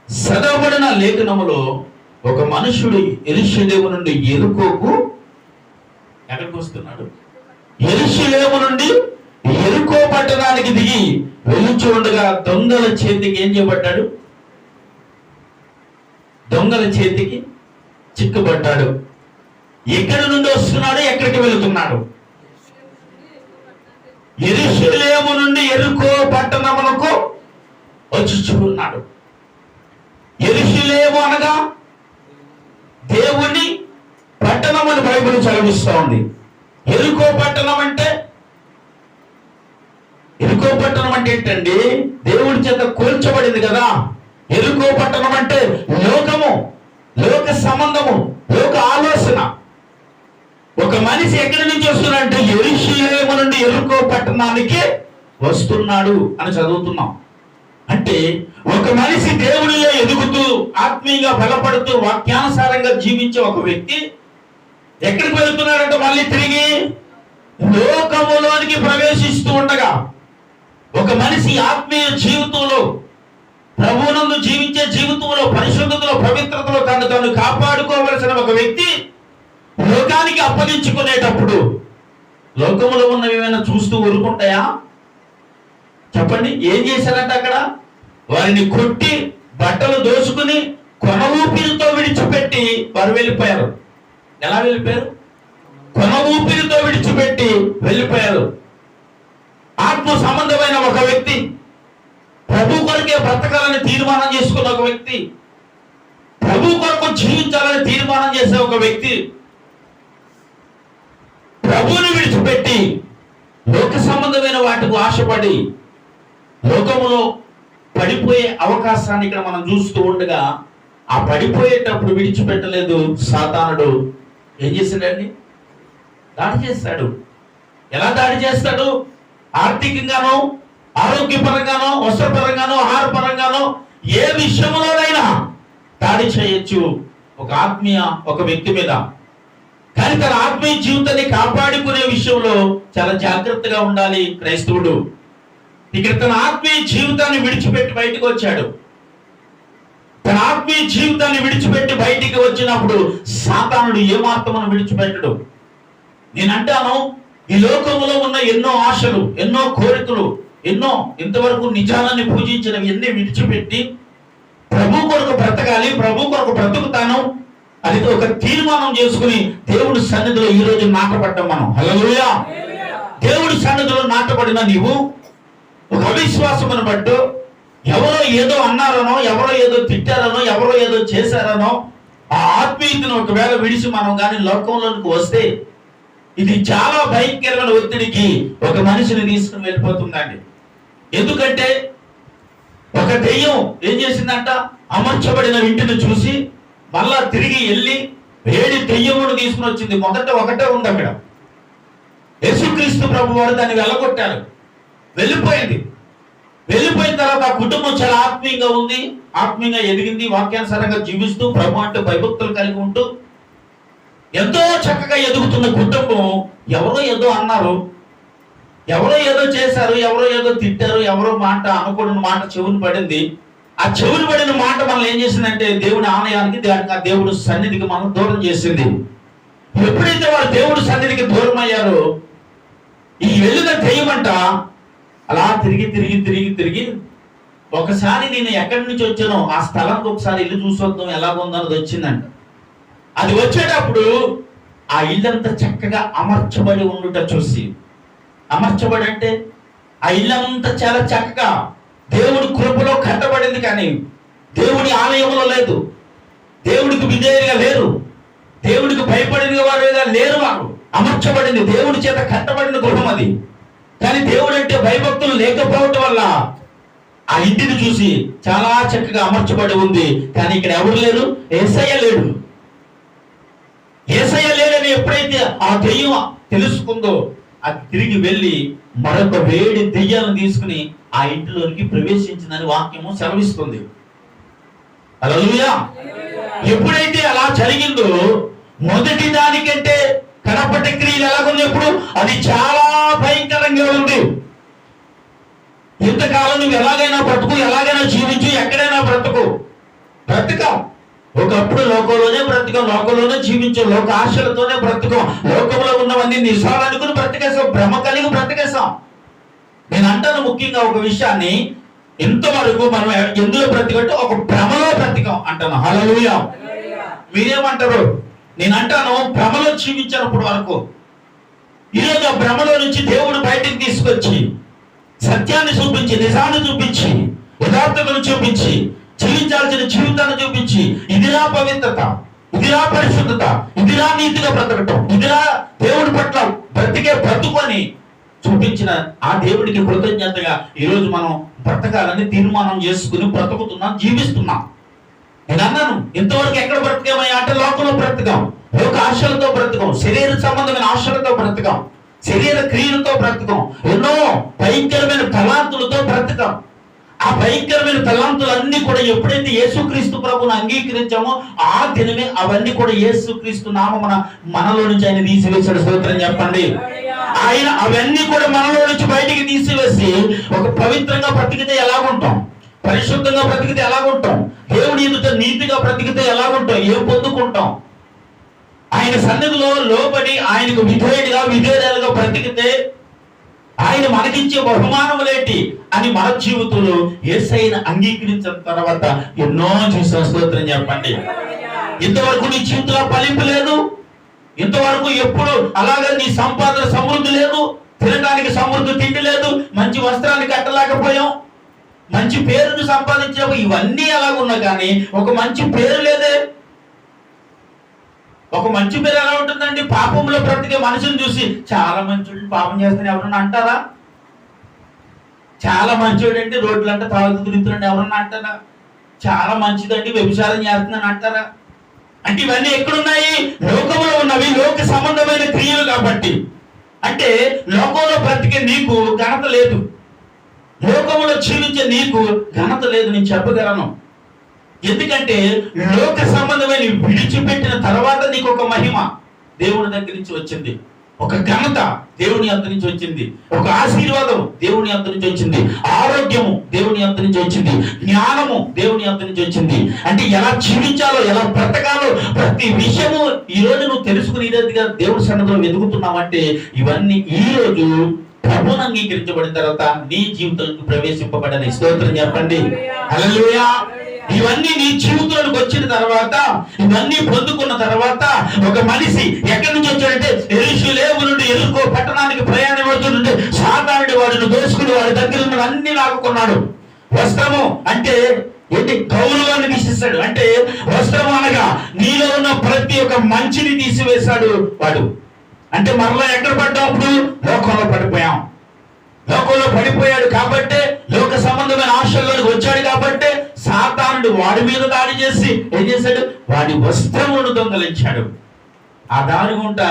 చదవబడిన లేఖనములో ఒక మనుషుడు యెరూషలేము నుండి యెరికోకు ఎక్కడికి వస్తున్నాడు? యెరూషలేము నుండి యెరికో పట్టణానికి దిగి వెళ్ళుచూ ఉండగా దొంగల చేతికి ఏం చేయబడ్డాడు? దొంగల చేతికి చిక్కుబడ్డాడు. ఎక్కడి నుండి వస్తున్నాడు? ఎక్కడికి వెళుతున్నాడు? యెరూషలేము నుండి యెరికో పట్టణమునకు వచ్చుచున్నాడు. యెరూషలేము అనగా దేవుని పట్టణం అని బైబిల్ చదివిస్తూ ఉంది. యెరికో పట్టణం అంటే ఏంటండి? దేవుడి చేత కూల్చబడింది కదా. యెరికో పట్టణం అంటే లోకము, లోక సంబంధము, లోక ఆలోచన. ఒక మనిషి ఎక్కడి నుంచి వస్తున్నాడంటే యెరూషలేము నుండి యెరికో పట్టణానికి వస్తున్నాడు అని చదువుతున్నాం. అంటే ఒక మనిషి దేవునిలో ఎదుగుతూ ఆత్మీయంగా బలపడుతూ వాక్యానుసారంగా జీవించే ఒక వ్యక్తి ఎక్కడికి వెళ్తున్నాడంటే మళ్ళీ తిరిగి లోకములోనికి ప్రవేశిస్తూ ఉండగా, ఒక మనిషి ఆత్మీయ జీవితంలో, ప్రభువునందు జీవించే జీవితంలో, పరిశుద్ధతలో, పవిత్రతలో తను కాపాడుకోవలసిన ఒక వ్యక్తి లోకానికి అప్పగించుకునేటప్పుడు లోకములో ఉన్నవి ఏమైనా చూస్తూ ఊరుకుంటాయా? చెప్పండి. ఏం చేశారంటే అక్కడ వారిని కొట్టి బట్టలు దోచుకుని కొన ఊపిరితో విడిచిపెట్టి వారు వెళ్ళిపోయారు. ఎలా వెళ్ళిపోయారు? కొన ఊపిరితో విడిచిపెట్టి వెళ్ళిపోయారు. ఆత్మ సంబంధమైన ఒక వ్యక్తి, ప్రభు కొరకే బ్రతకాలని తీర్మానం చేసుకున్న ఒక వ్యక్తి, ప్రభు కొరకు జీవించాలని తీర్మానం చేసే ఒక వ్యక్తి ప్రభువుని విడిచిపెట్టి లోక సంబంధమైన వాటికి ఆశపడి లోకములో పడిపోయే అవకాశాన్ని ఇక్కడ మనం చూస్తూ ఉండగా, ఆ పడిపోయేటప్పుడు విడిచిపెట్టలేదు సాతానుడు. ఏం చేశాడండి? దాడి చేస్తాడు. ఎలా దాడి చేస్తాడు? ఆర్థికంగానో, ఆరోగ్యపరంగానో, వస్త్రపరంగానో, ఆహారపరంగానో ఏ విషయంలోనైనా దాడి చేయొచ్చు ఒక ఆత్మీయ ఒక వ్యక్తి మీద. కానీ తన ఆత్మీయ జీవితాన్ని కాపాడుకునే విషయంలో చాలా జాగ్రత్తగా ఉండాలి క్రైస్తవుడు. ఇక్కడ తన ఆత్మీయ జీవితాన్ని విడిచిపెట్టి బయటకు వచ్చాడు. తన ఆత్మీయ జీవితాన్ని విడిచిపెట్టి బయటికి వచ్చినప్పుడు సాతానుడు ఏమాత్రమును విడిచిపెట్టడు. నేనంటాను, ఈ లోకంలో ఉన్న ఎన్నో ఆశలు, ఎన్నో కోరికలు, ఎన్నో ఇంతవరకు నిజాలని పూజించినవి ఎన్ని విడిచిపెట్టి ప్రభు కొరకు బ్రతకాలి, ప్రభు కొరకు బ్రతుకుతాను అది ఒక తీర్మానం చేసుకుని దేవుడి సన్నిధిలో ఈ రోజు నాటపడ్డాం మనం. హల్లెలూయా. దేవుడి సన్నిధిలో నాటపడిన నీవు ఒక అవిశ్వాసమును బట్టు ఎవరో ఏదో అన్నారనో, ఎవరో ఏదో తిట్టారనో, ఎవరో ఏదో చేశారనో ఆ ఆత్మీయతను ఒకవేళ విడిచి మనం కానీ లోకంలోనికి వస్తే ఇది చాలా భయంకరమైన ఒత్తిడికి ఒక మనిషిని తీసుకుని వెళ్ళిపోతుందండి. ఎందుకంటే ఒక దెయ్యం ఏం చేసిందంట? అమర్చబడిన ఇంటిని చూసి మళ్ళా తిరిగి వెళ్ళి వేడి దెయ్యమును తీసుకుని వచ్చింది. మొదట ఒకటే ఉంది అక్కడ. యేసుక్రీస్తు ప్రభు వారు దాన్ని వెళ్ళగొట్టారు. వెళ్ళిపోయింది. వెళ్ళిపోయిన తర్వాత ఆ కుటుంబం చాలా ఆత్మీయంగా ఉంది, ఆత్మీయంగా ఎదిగింది, వాక్యానుసారంగా జీవిస్తూ ప్రభు అంటే భయభక్తులు కలిగి ఉంటూ ఎంతో చక్కగా ఎదుగుతున్న కుటుంబం ఎవరో ఏదో అన్నారు, ఎవరో ఏదో చేశారు, ఎవరో ఏదో తిట్టారు, ఎవరో మాట అనుకోని మాట చెవుని పడింది. ఆ చెవుని పడిన మాట మనల్ని ఏం చేసిందంటే దేవుని ఆలయానికి, దేవుడి సన్నిధికి మనం దూరం చేసింది. ఎప్పుడైతే వారు దేవుడి సన్నిధికి దూరం అయ్యారో ఈ వెళ్ళిన దెయ్యమంట అలా తిరిగి తిరిగి తిరిగి తిరిగి ఒకసారి నేను ఎక్కడి నుంచి వచ్చానో ఆ స్థలానికి ఒకసారి ఇల్లు చూసొద్దాం ఎలాగుందన్నది వచ్చిందంట. అది వచ్చేటప్పుడు ఆ ఇల్లంతా చక్కగా అమర్చబడి ఉండుట చూసి, అమర్చబడి అంటే ఆ ఇల్లంతా చాలా చక్కగా దేవుడి కృపలో కట్టబడింది, కానీ దేవుడి ఆలయంలో లేదు, దేవుడికి విధేయులుగా లేరు, దేవుడికి భయపడిన వారుగా లేరు. వారు అమర్చబడింది, దేవుడి చేత కట్టబడిన గృహం అది. కానీ దేవుడు అంటే భయభక్తులు లేకపోవటం వల్ల ఆ ఇంటిని చూసి చాలా చక్కగా అమర్చబడి ఉంది, కానీ ఇక్కడ ఎవరు లేరు, యేసయ్య లేడు. యేసయ్య లేడని ఎప్పుడైతే ఆ దెయ్యం తెలుసుకుందో అది తిరిగి వెళ్ళి మరొక వేడి దెయ్యాలను తీసుకుని ఆ ఇంటిలోనికి ప్రవేశించిందని వాక్యము సెలవిస్తుంది. హల్లెలూయా. ఎప్పుడైతే అలా జరిగిందో మొదటి దానికంటే కడపటి క్రియలు ఎలాగుంది? ఎప్పుడు అది చాలా భయంకరంగా ఉంది. ఇంతకాలం నువ్వు ఎలాగైనా బ్రతుకు, ఎలాగైనా జీవించు, ఎక్కడైనా బ్రతుకు, బ్రతకం. ఒకప్పుడు లోకంలోనే బ్రతకం, లోకంలోనే జీవించాం, లోక ఆశలతోనే బ్రతకం, లోకంలో ఉన్నవన్నీ నిజాలు అనుకుని బ్రతికేసాం, భ్రమ కలిగి బ్రతికేసాం. నేను అంటాను ముఖ్యంగా ఒక విషయాన్ని, ఇంతవరకు మనం ఎందులో బ్రతికంటే ఒక భ్రమలో బ్రతికాం అంటాను. హల్లెలూయా. మీరేమంటారు? నేను అంటాను భ్రమలో జీవించినప్పుడు వరకు. ఈరోజు ఆ భ్రమలో నుంచి దేవుడు బయటికి తీసుకొచ్చి సత్యాన్ని చూపించి, నిజాన్ని చూపించి, యథార్థతను చూపించి, జీవించాల్సిన జీవితాన్ని చూపించి, ఇదిరా పవిత్రత, ఇదిరా పరిశుద్ధత, ఇదిరా నీతిగా బ్రతకటం, ఇదిరా దేవుడి పట్ల బ్రతికే బ్రతుకొని చూపించిన ఆ దేవుడికి కృతజ్ఞతగా ఈరోజు మనం బ్రతకాలని తీర్మానం చేసుకుని బ్రతుకుతున్నాం, జీవిస్తున్నాం. నేను అన్నాను ఇంతవరకు ఎక్కడ బ్రతికామయ్యా అంటే లోకంలో బ్రతకాం, లోక ఆశలతో బ్రతకం, శరీర సంబంధమైన ఆశలతో బ్రతకం, శరీర క్రియలతో బ్రతకం, ఎన్నో భయంకరమైన తలాంతులతో బ్రతకం. ఆ భయంకరమైన తలాంతులన్నీ కూడా ఎప్పుడైతే యేసుక్రీస్తు ప్రభువును అంగీకరించామో ఆ దినమే అవన్నీ కూడా యేసుక్రీస్తు నామమున మనలో నుంచి ఆయన తీసివేశాడు. స్తోత్రం చెప్పండి. ఆయన అవన్నీ కూడా మనలో నుంచి బయటికి తీసివేసి ఒక పవిత్రంగా బ్రతికితే ఎలాగుంటాం, పరిశుద్ధంగా బ్రతికితే ఎలాగుంటాం, దేవుడి ఎదుట నీతిగా బ్రతికితే ఎలాగుంటాం, ఏం పొందుకుంటాం, ఆయన సన్నిధిలో లోబడి ఆయనకు విధేయులుగా బ్రతికితే ఆయన మనకిచ్చే బహుమానములేంటి అని మన జీవితంలో యేసయ్యను అంగీకరించిన తర్వాత ఎన్నో చూసిన. స్తోత్రం చెప్పండి. ఇంతవరకు నీ జీవితంలో ఫలింపు లేదు, ఇంతవరకు ఎప్పుడు అలాగే నీ సంపాదన సమృద్ధి లేదు, తినడానికి సమృద్ధి తిండి లేదు, మంచి వస్త్రాన్ని కట్టలేకపోయాం, మంచి పేరును సంపాదించాము, ఇవన్నీ ఎలాగున్నా కానీ ఒక మంచి పేరు లేదే. ఒక మంచి పేరు ఎలా ఉంటుందండి? పాపంలో బ్రతికే మనిషిని చూసి చాలా మంచోడు పాపం చేస్తాను ఎవరన్నా అంటారా? చాలా మంచోడు అంటే రోడ్లు అంటే తాగుతూ తిరుగుతున్నాడు ఎవరన్నా అంటారా? చాలా మంచిదండి వ్యభిచారం చేస్తున్నాను అంటారా? అంటే ఇవన్నీ ఎక్కడున్నాయి? లోకంలో ఉన్నవి, లోక సంబంధమైన క్రియలు కాబట్టి. అంటే లోకంలో బ్రతికే నీకు ఘనత లేదు, లోకంలో జీవించే నీకు ఘనత లేదు. నేను చెప్పగలను. ఎందుకంటే లోక సంబంధమైన విడిచిపెట్టిన తర్వాత నీకు ఒక మహిమ దేవుని దగ్గర నుంచి వచ్చింది, ఒక ఘనత దేవుని అంత నుంచి వచ్చింది, ఒక ఆశీర్వాదం దేవుని అంత నుంచి వచ్చింది, ఆరోగ్యము దేవుని అంత నుంచి వచ్చింది, జ్ఞానము దేవుని అంత నుంచి వచ్చింది. అంటే ఎలా జీవించాలో, ఎలా బ్రతకాలో ప్రతి విషయము ఈ రోజు నువ్వు తెలుసుకునేదిగా దేవుడి సన్నిధిలో వెతుకుతున్నావంటే ఇవన్నీ ఈ రోజు ప్రభువును అంగీకరించబడిన తర్వాత నీ జీవితంలో ప్రవేశింపబడని. స్తోత్రం చెప్పండి. హల్లెలూయా. ఇవన్నీ నీ జీవితంలోకి వచ్చిన తర్వాత, ఇవన్నీ పొందుకున్న తర్వాత ఒక మనిషి ఎక్కడి నుంచి వచ్చాడంటే యెరూషలేము నుండి యెరికో పట్టణానికి ప్రయాణం అవుతుంటే సాతానుడు వాడిని దోచుకుని వాడి దగ్గర ఉన్న అన్ని లాక్కున్నాడు. వస్త్రము అంటే ఏంటి? గౌరవాన్ని తీసేస్తాడు. అంటే వస్త్రము అనగా నీలో ఉన్న ప్రతి ఒక్క మంచిని తీసివేశాడు వాడు. అంటే మరలా ఎక్కడ పడ్డాం? అప్పుడు లోకంలో పడిపోయాం. లోకంలో పడిపోయాడు కాబట్టే, లోక సంబంధమైన ఆశల్లోకి వచ్చాడు కాబట్టే సాతానుడు వాడి మీద దాడి చేసి ఏం చేశాడు? వాడి వస్త్రములను దొంగలించాడు. ఆ దాని గుంట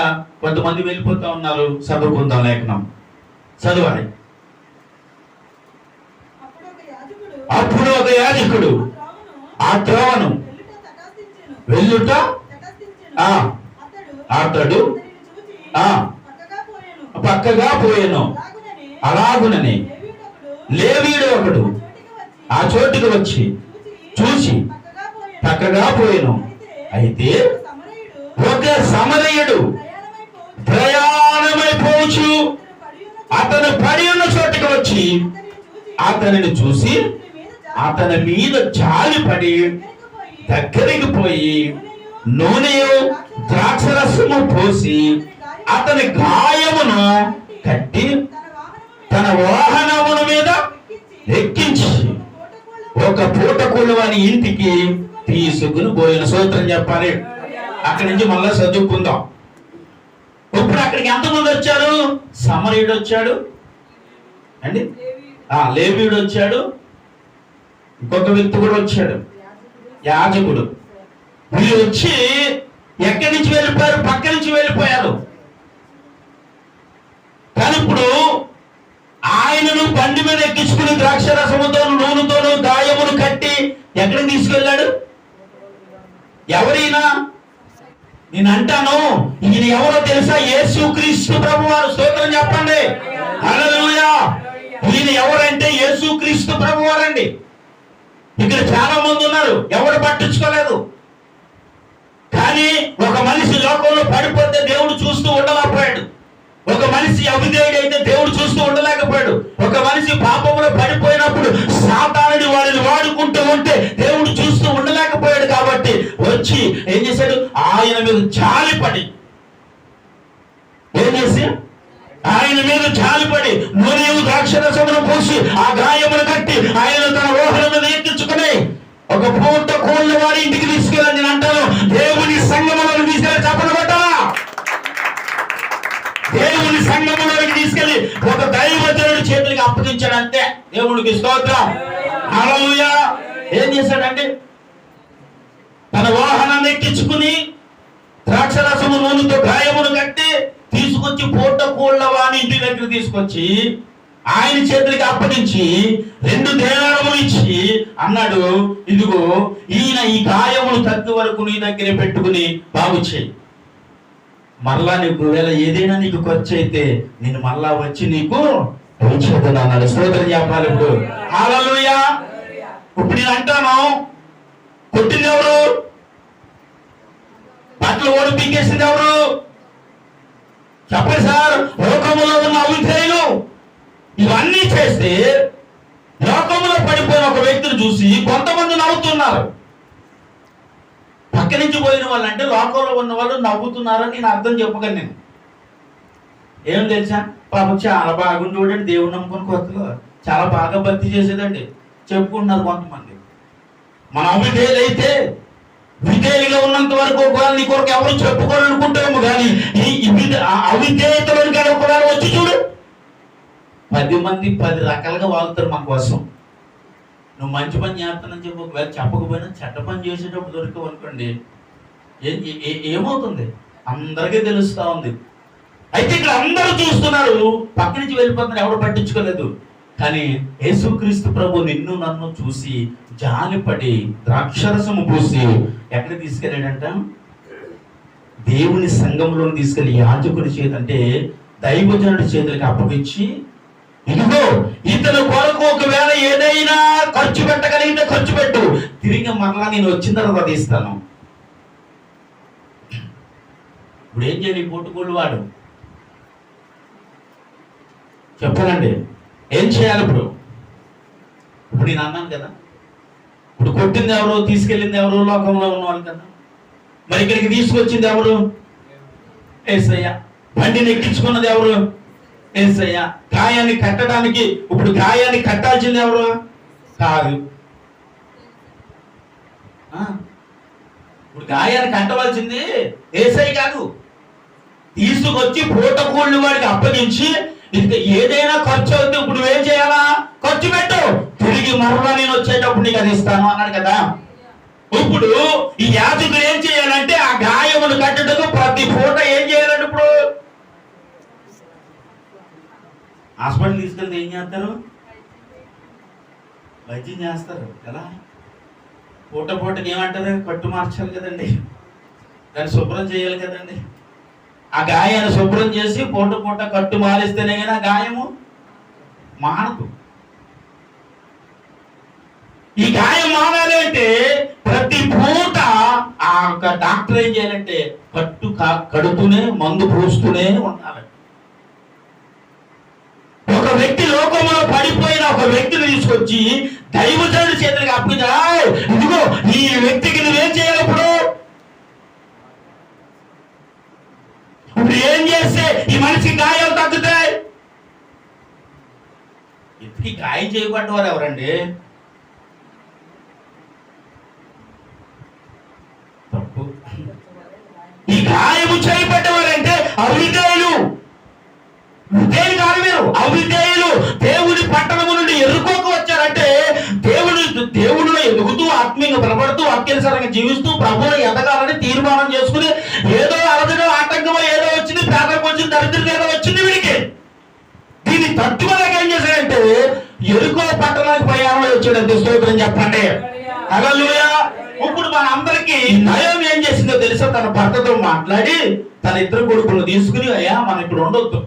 కొంతమంది వెళ్ళిపోతా ఉన్నారు. చదువుకుందాం, లేఖనం చదవాలి. అప్పుడు ఒక యాజకుడు ఆ త్రోవను వెళ్ళుట అతడు పక్కగా పోయెను. అలాగునని లేవీయుడు ఒకడు ఆ చోటుకు వచ్చి చూసి పక్కగా పోయెను. అయితే ఒక సమరయుడు ప్రయాణమైపోవచ్చు అతను పడి ఉన్న చోటుకు వచ్చి అతనిని చూసి అతని మీద జాలిపడి దగ్గరికి పోయి నూనెయు ద్రాక్షరసము పోసి అతని గాయమును కట్టి తన వాహనముల మీద ఎక్కించి ఒక పూటకూలు వాని ఇంటికి తీసుకుని పోయిన. స్తోత్రం చెప్పాలి. అక్కడి నుంచి మళ్ళా చదువుకుందాం. ఇప్పుడు అక్కడికి ఎంతమంది వచ్చారు? సమరయుడు వచ్చాడు అండి, లేవీయుడు వచ్చాడు, ఇంకొక వ్యక్తి కూడా వచ్చాడు, యాజకుడు. వీళ్ళు వచ్చి ఎక్కడి నుంచి వెళ్ళిపోయారు? పక్క నుంచి వెళ్ళిపోయారు. కానీ ఇప్పుడు ఆయనను బండి మీద ఎక్కించుకుని ద్రాక్షరసముతోను నూనెతోను గాయమును కట్టి ఎక్కడికి తీసుకెళ్ళాడు? ఎవరైనా నేను అంటాను, ఈయన ఎవరో తెలుసా? యేసుక్రీస్తు ప్రభువారు. స్తోత్రం చెప్పండి. హల్లెలూయా. ఈయన ఎవరంటే యేసుక్రీస్తు ప్రభువారండి. ఇక్కడ చాలా మంది ఉన్నారు. ఎవరు పట్టు పట్టించుకోలేదు. కానీ ఒక మనిషి లోకంలో పడిపోతే దేవుడు చూస్తూ ఉండలేకపోయాడు. ఒక మనిషి అవిధేయుడు అయితే దేవుడు చూస్తూ ఉండలేకపోయాడు. ఒక మనిషి పాపంలో పడిపోయినప్పుడు సాతానుడి వాడిని వాడుకుంటూ ఉంటే దేవుడు చూస్తూ ఉండలేకపోయాడు. కాబట్టి వచ్చి ఏం చేశాడు? ఆయన మీద జాలిపడి ఏం చేసి ఆయన మీద జాలిపడి నూనె ద్రాక్షరసమును పోసి ఆ గాయమును కట్టి ఆయన తన ఊహల మీద ఎక్కించుకుని ఒక పూట కోళ్ళ వారి ఇంటికి తీసుకెళ్ళి నేను అంటాను, దేవుని సంగములను తీసుకెళ్ళి చెప్పలు పెట్టాలా? దేవుని సంగములోకి తీసుకెళ్లి ఒక దైవజనుడి చేతులకి అప్పగించాడు అంతే. దేవుడికి స్తోత్రం, హల్లెలూయా. ఏం చేశాడంటే తన వాహనాన్ని ఎక్కించుకుని ద్రాక్షరసము నూనెతో గాయమును కట్టి తీసుకొచ్చి పూట కోళ్ళ వాని ఇంటి దగ్గర తీసుకొచ్చి ఆయన చేతులకి అప్పగించి 2 దేనారములు ఇచ్చి అన్నాడు, ఇదిగో ఈయన ఈ గాయములు తగ్గు వరకు నీ దగ్గర పెట్టుకుని బాగు చేయి. మరలా నీకు వేళ ఏదైనా నీకు ఖర్చు అయితే నేను మరలా వచ్చి నీకు ఇచ్చేద్దాను అన్నాడు. స్తోత్రం చెప్పాలి. ఇప్పుడు హల్లెలూయా. ఇప్పుడు నేను అంటాను, కొట్టింది ఎవరు? బట్టలు ఓడి పీకేసింది ఎవరు? చెప్పండి సార్. లోకములో ఉన్న అవిధేయులు ఇవన్నీ చేస్తే లోకంలో పడిపోయిన ఒక వ్యక్తిని చూసి కొంతమంది నవ్వుతున్నారు. పక్క నుంచి పోయిన వాళ్ళు అంటే లోకంలో ఉన్న వాళ్ళు నవ్వుతున్నారని నేను అర్థం చెప్పగలను. నేను ఏం తెలుసా, పాపం చాలా బాగుంది చూడండి, దేవుడు నమ్ముకుని కొత్తగా చాలా బాగా భక్తి చేసేదండి చెప్పుకుంటున్నారు కొంతమంది. మన అవిధేయులు అయితే విధేయులుగా ఉన్నంత వరకు ఒకవేళ నీ కొరకు ఎవరు చెప్పుకోవాలనుకుంటాము, కానీ ఈ అవిధేయతలోకి ఒకవేళ వచ్చి చూడు 10 మంది 10 రకాలుగా వాగుతారు మన కోసం. నువ్వు మంచి పని చేస్తానని చెప్పి ఒకవేళ చెప్పకపోయినా చెడ్డ పని చేసేటప్పుడు దొరికావు అనుకోండి, ఏమవుతుంది అందరికీ తెలుస్తా ఉంది. అయితే ఇక్కడ అందరూ చూస్తున్నారు, పక్క నుంచి వెళ్ళిపోతున్నారు, ఎవరు పట్టించుకోలేదు. కానీ యేసుక్రీస్తు ప్రభు నిన్ను నన్ను చూసి జాలిపడి ద్రాక్షరసము పూసి ఎక్కడ తీసుకెళ్ళాడంట? దేవుని సంఘంలో తీసుకెళ్లి యాజకుడి చేతి అంటే దైవజనుడి చేతులకి అప్పగించి, ఇదిగో ఇతను కొరకు ఒకవేళ ఏదైనా ఖర్చు పెట్టగలిగితే ఖర్చు పెట్టు, తిరిగి మరలా నేను వచ్చిన తర్వాత ఇస్తాను. ఇప్పుడు ఏం చేయాలి పుట్టుకోళ్ళు వాడు? చెప్పాలండి ఏం చేయాలి? ఇప్పుడు నేను అన్నాను కదా, ఇప్పుడు కొట్టింది ఎవరు, తీసుకెళ్ళింది ఎవరు? లోకంలో ఉన్నవాళ్ళు కదా. మరి ఇక్కడికి తీసుకొచ్చింది ఎవరు? యేసయ్య. బండిని ఎక్కించుకున్నది ఎవరు? యేసయ్య. గాయాన్ని కట్టడానికి ఇప్పుడు గాయాన్ని కట్టాల్సింది ఎవరు? కాదు. ఇప్పుడు గాయాన్ని కట్టవలసింది యేసయ్య కాదు. తీసుకొచ్చి పూట కూళ్ళు వాడికి అప్పగించి ఏదైనా ఖర్చు అవుతే ఇప్పుడు ఏం చేయాలా? ఖర్చు పెట్టు, తిరిగి మరలా నేను వచ్చేటప్పుడు నీకు అది ఇస్తాను అన్నాడు కదా. ఇప్పుడు ఈ యాజకుడు ఏం చేయాలంటే ఆ గాయమును కట్టడకు ప్రతి పూట ఏం చేయాలంటే, ఇప్పుడు హాస్పిటల్ తీసుకెళ్తే ఏం చేస్తారు? వైద్యం చేస్తారు కదా. పూటకి ఏమంటారు? కట్టు మార్చాలి కదండి, దాన్ని శుభ్రం చేయాలి కదండి. ఆ గాయాన్ని శుభ్రం చేసి పూట కట్టు మారిస్తేనే కానీ ఆ గాయము మానదు. ఈ గాయం మానాలి అంటే ప్రతి పూట ఆ డాక్టర్ ఏం చేయాలంటే కట్టు కడుతూనే మందు పూస్తూనే ఉండాలి. ఒక వ్యక్తి లోకంలో పడిపోయిన ఒక వ్యక్తిని తీసుకొచ్చి దైవజనుడి చేతులకు అప్పగించా, ఇదిగో ఈ వ్యక్తికి నువ్వేం చేయాలి? ఇప్పుడు ఏం చేస్తే ఈ మనిషికి గాయాలు తగ్గుతాయి? ఇంతకీ గాయం చేయబడ్డవారు ఎవరండి? తప్పు. ఈ గాయము చేయబడ్డవారంటే అవిధేయులు. విధేయులు కాదు మీరు, అవిధేయులు. దేవుడి పట్టణము నుండి ఎరుకోకు వచ్చారంటే దేవుడిలో ఎదుగుతూ ఆత్మీయంగా బలపడుతూ వాక్యానుసారంగా జీవిస్తూ ప్రభువులో ఎదగాలని తీర్మానం చేసుకుని ఏదో అలజడో ఆటంకమో ఏదో వచ్చింది, పేదలకు వచ్చింది, దరిద్రం ఏదో వచ్చింది వీడికి. దీన్ని తట్టుకోలేక ఏం చేశాడంటే ఎరుకో పట్టణానికి ప్రయాణంలో వచ్చాడు. స్తోత్రం చెప్పండి, హల్లెలూయా. ఇప్పుడు మన అందరికి నయం ఏం చేసిందో తెలుసా? తన భర్తతో మాట్లాడి తన 2 కొడుకులను తీసుకుని, అయ్యా మనం ఇప్పుడు ఉండొద్దు,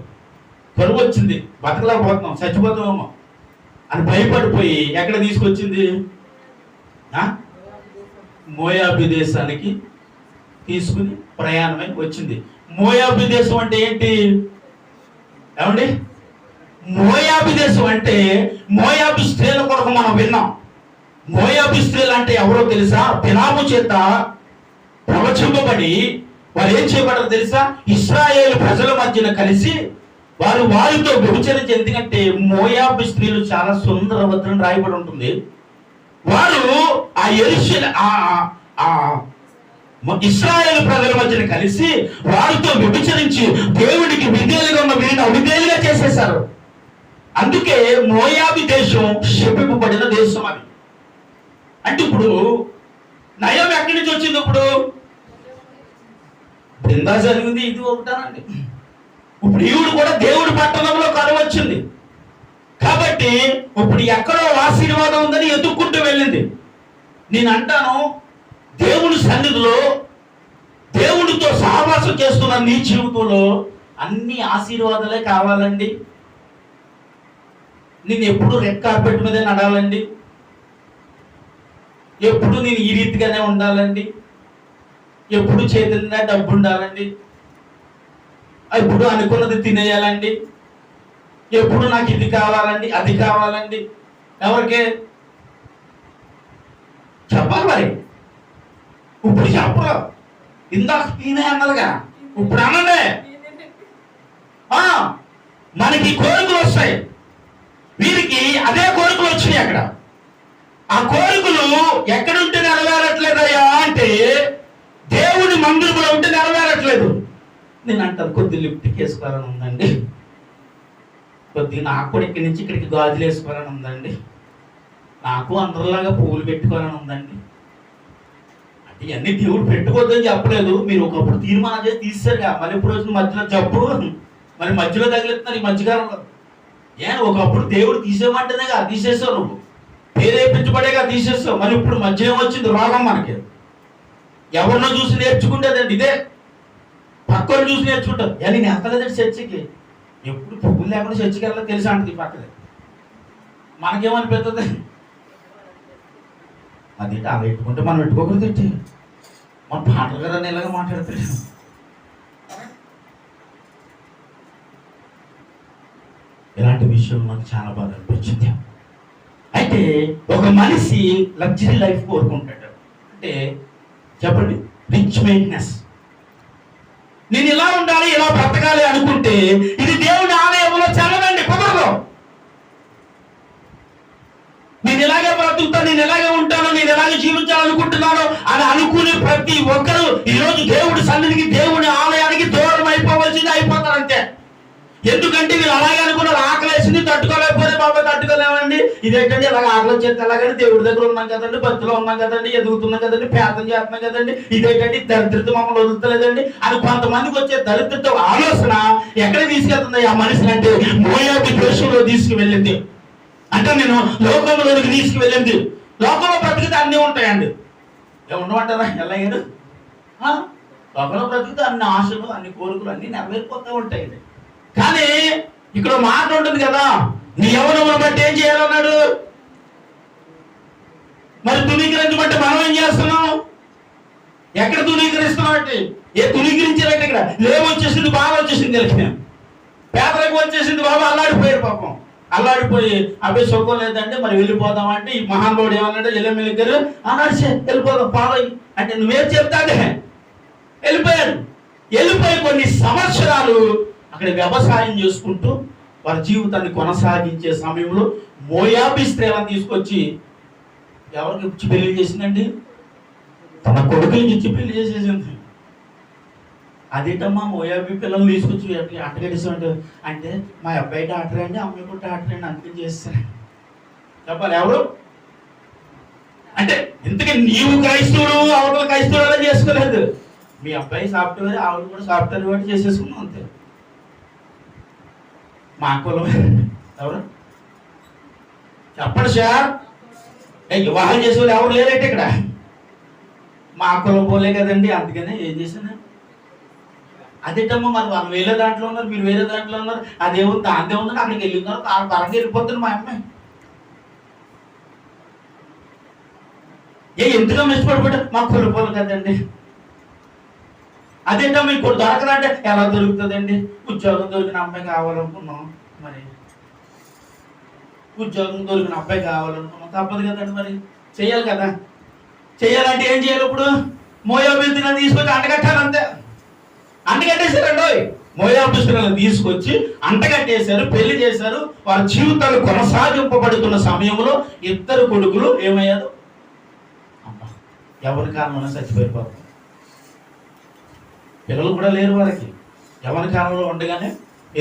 కరువు వచ్చింది, బతకలేకపోతున్నాం, చచ్చిపోతామేమో అని భయపడిపోయి ఎక్కడ తీసుకొచ్చింది? మోయాబు దేశానికి తీసుకుని ప్రయాణమై వచ్చింది. మోయాబు దేశం అంటే ఏంటి ఏమండి? మోయాబు దేశం అంటే మోయాబు స్త్రీల కొరకు మనం విన్నాం. మోయాబు స్త్రీలు అంటే ఎవరో తెలుసా? బిలాము చేత ప్రవచింపబడి వారు ఏం చేయబడరు తెలుసా? ఇశ్రాయేలు ప్రజల మధ్యన కలిసి వారితో వ్యభిచారం. ఎందుకంటే మోయాబు స్త్రీలు చాలా సుందరవతులను రాయబడి ఉంటుంది. వారు ఆ ఇశ్రాయేలు ప్రజల మధ్యన కలిసి వారితో వ్యభిచరించి దేవుడికి విధేయులుగా ఉన్న వీరిని అవిధేయులుగా చేసేశారు. అందుకే మోయాబు దేశం శపింపబడిన దేశం అది. అంటే ఇప్పుడు నయం ఎక్కడి నుంచి వచ్చింది? ఇప్పుడు బృందా జరిగింది, ఇది ఒకటానండి. ఇప్పుడు ఈవిడు కూడా దేవుడి పట్టణంలో కరువు వచ్చింది కాబట్టి ఇప్పుడు ఎక్కడో ఆశీర్వాదం ఉందని ఎదుక్కుంటూ వెళ్ళింది. నేను అంటాను, దేవుని సన్నిధిలో దేవుడితో సహవాసం చేస్తున్న నీ జీవితంలో అన్ని ఆశీర్వాదాలే కావాలండి. నేను ఎప్పుడు రెడ్ కార్పెట్ మీదే నడాలండి, ఎప్పుడు నేను ఈ రీతిగానే ఉండాలండి, ఎప్పుడు చేతుల్లో డబ్బు ఉండాలండి, ఎప్పుడు అనుకున్నది తినేయాలండి, ఎప్పుడు నాకు ఇది కావాలండి అది కావాలండి. ఎవరికే చెప్పాలి మరి. ఇప్పుడు చెప్పరు, ఇందాక తినే అన్నదిగా, ఇప్పుడు అన్నదే. మనకి కోరికలు వస్తాయి, వీరికి అదే కోరికలు వచ్చినాయి. అక్కడ ఆ కోరికలు ఎక్కడుంటే నెరవేరట్లేదయ్యా అంటే దేవుడి మందిరంలో ఉంటే నెరవేరట్లేదు. నేను అంటాను, కొద్ది లిఫ్ట్కి వేసుకోవాలని ఉందండి, కొద్దిగా నాకు కూడా ఇక్కడి నుంచి ఇక్కడికి గాజులు వేసుకోవాలని ఉందండి, నాకు అందరిలాగా పువ్వులు పెట్టుకోవాలని ఉందండి. అంటే ఇవన్నీ దేవుడు పెట్టుకోవద్దని చెప్పలేదు, మీరు ఒకప్పుడు తీర్మానం చేసి తీసారుగా. మళ్ళీ ఇప్పుడు వచ్చిన మధ్యలో జబ్బు మరి మధ్యలో తగిలిస్తున్నారు ఈ మధ్యకాలంలో. ఒకప్పుడు దేవుడు తీసేయమంటేనేగా తీసేసావు, నువ్వు పేరేపించబడేగా తీసేస్తావు. మళ్ళీ ఇప్పుడు మధ్య ఏమొచ్చింది? రోగం. మనకి ఎవరినో చూసి నేర్చుకుంటేదండి ఇదే, పక్కన చూసి నేర్చుకుంటారు. నేను ఎక్కలేదండి చర్చికి, ఎప్పుడు పువ్వులు లేకుండా చర్చికి వెళ్ళాలో తెలుసా అంటది పక్కదే. మనకేమనిపిస్తుంది? అది అలా పెట్టుకుంటే మనం పెట్టుకోకూడదు ఏంటి? మన పాటలు కదా ఇలాగా మాట్లాడతాడు. ఇలాంటి విషయం నాకు చాలా బాగా అనిపించింది. అయితే ఒక మనిషి లగ్జరీ లైఫ్ కోరుకుంటాడు అంటే చెప్పండి, రిచ్ మెయింటెనెన్స్. నేను ఇలా ఉండాలి, ఇలా బ్రతకాలి అనుకుంటే ఇది దేవుని ఆలయంలో చల్లదండి, కుదరదు. నేను ఇలాగే బ్రతుకుతాను, నేను ఇలాగే ఉంటాను, నేను ఇలాగే జీవించాలనుకుంటున్నాను అని అనుకునే ప్రతి ఒక్కరు ఈరోజు దేవుడి సన్నిధికి, దేవుని ఆలయానికి దూరం అయిపోవలసింది, అయిపోతారంతే. ఎందుకంటే వీళ్ళు అలాగే అనుకున్నారు, ఆకలి వేసింది తట్టుకోలేకపోతే బాబా తట్టుకోలేమండి, ఇదేంటండి ఇలాగ ఆకలి వచ్చేది ఎలాగండి, దేవుడి దగ్గర ఉన్నాం కదండి, భక్తిలో ఉన్నాం కదండి, ఎదుగుతున్నాం కదండి, ప్రార్థన చేస్తున్నాం కదండి, ఇదేంటండి దరిద్రత మమ్మల్ని వదులుతలేదండి అని కొంతమందికి వచ్చే దరిద్రత ఆలోచన ఎక్కడ తీసుకెళ్తుంది ఆ మనిషిని అంటే మోయాబు దేశంలో తీసుకువెళ్ళింది. అంటే నేను లోకంలోనికి తీసుకువెళ్ళింది. లోకంలో బ్రతికితే అన్నీ ఉంటాయండి, ఉండమంటారా? ఎలాగైనా లోకంలో బ్రతికితే అన్ని ఆశలు, అన్ని కోరికలు అన్ని నెరవేరిపోతూ ఉంటాయండి. కానీ ఇక్కడ మాట ఉంటుంది కదా, నీ యవ్వనమును బట్టి ఏం చేయాలన్నాడు? మరి తునీకరించబట్టి మనం ఏం చేస్తున్నాం? ఎక్కడ తునీకరిస్తున్నాం అంటే ఏ తునీకరించారంటే ఇక్కడ లేవొచ్చేసింది, బాగా వచ్చేసింది, తెలిసిన పేదలకు వచ్చేసింది, బాబా అల్లాడిపోయారు. పాపం అల్లాడిపోయి అబ్బాయి సుఖం లేదంటే మరి వెళ్ళిపోదాం అంటే ఈ మహానుభావుడు ఏమన్నాడు? ఎల్లమెల్లిగారు నడిచే వెళ్ళిపోదాం పాలయ్యి అంటే నువ్వేం చెప్తాడే వెళ్ళిపోయారు. వెళ్ళిపోయి కొన్ని సంవత్సరాలు అక్కడ వ్యవసాయం చేసుకుంటూ వారి జీవితాన్ని కొనసాగించే సమయంలో మోయాబు స్త్రీలను తీసుకొచ్చి ఎవరికి ఇచ్చి పెళ్లి చేసిందండి? తన కొడుకులకి ఇచ్చి పెళ్లి చేసేసింది. అదేంటమ్మా మోయాబు పిల్లలు తీసుకొచ్చి అట్టగడిసామంటే అంటే మా అబ్బాయి డాక్టర్ అండి, అమ్మాయి కూడా డాక్టర్ అండి, అందుకే చేస్తాను చెప్పాలి. ఎవరు అంటే ఇంతకీ నీవు క్రైస్తవుడు అవతల క్రైస్తవుడు అలా చేసుకోలేదు, మీ అబ్బాయి సాఫ్ట్వేర్ ఆవిడ కూడా సాఫ్ట్వేర్ కూడా చేసేసుకున్నాం అంతే. మా కులం ఎవరు చెప్పండి సార్? వివాహం చేసే వాళ్ళు ఎవరు లేరంటే ఇక్కడ మా కులం పోలే కదండి, అందుకనే ఏం చేశాను. అదేటమ్మా మరి వాళ్ళు వేరే దాంట్లో ఉన్నారు, మీరు వేరే దాంట్లో ఉన్నారు, అదేముంది దాందే ఉందని అక్కడికి వెళ్ళిన్నారు, ఆ పరంగా వెళ్ళిపోతుంది మా అమ్మాయి. ఎందుకమ్మా ఇష్టపడిపోతే మాకు కొనుక్కోలు కదండి. అదేంటో మీకు దొరకదంటే ఎలా దొరుకుతుందండి? ఉద్యోగం దొరికిన అబ్బాయి కావాలనుకున్నాం, మరి ఉద్యోగం దొరికిన అబ్బాయి కావాలనుకున్నాం, తప్పదు కదండి, మరి చెయ్యాలి కదా. చెయ్యాలంటే ఏం చేయాలి? ఇప్పుడు మోయాబు స్త్రీలను తీసుకొచ్చి అంటగట్టాలి, అంతే. అంటగట్టేశారండి. మోయాబు స్త్రీలను తీసుకొచ్చి అంటగట్టేశారు, పెళ్లి చేశారు. వారి జీవితాలు కొనసాగింపబడుతున్న సమయంలో ఇద్దరు కొడుకులు ఏమయ్యారు? ఎవరి కాలంలో చచ్చిపోయిపోతారు. పిల్లలు కూడా లేరు వారికి. యవన కాలంలో ఉండగానే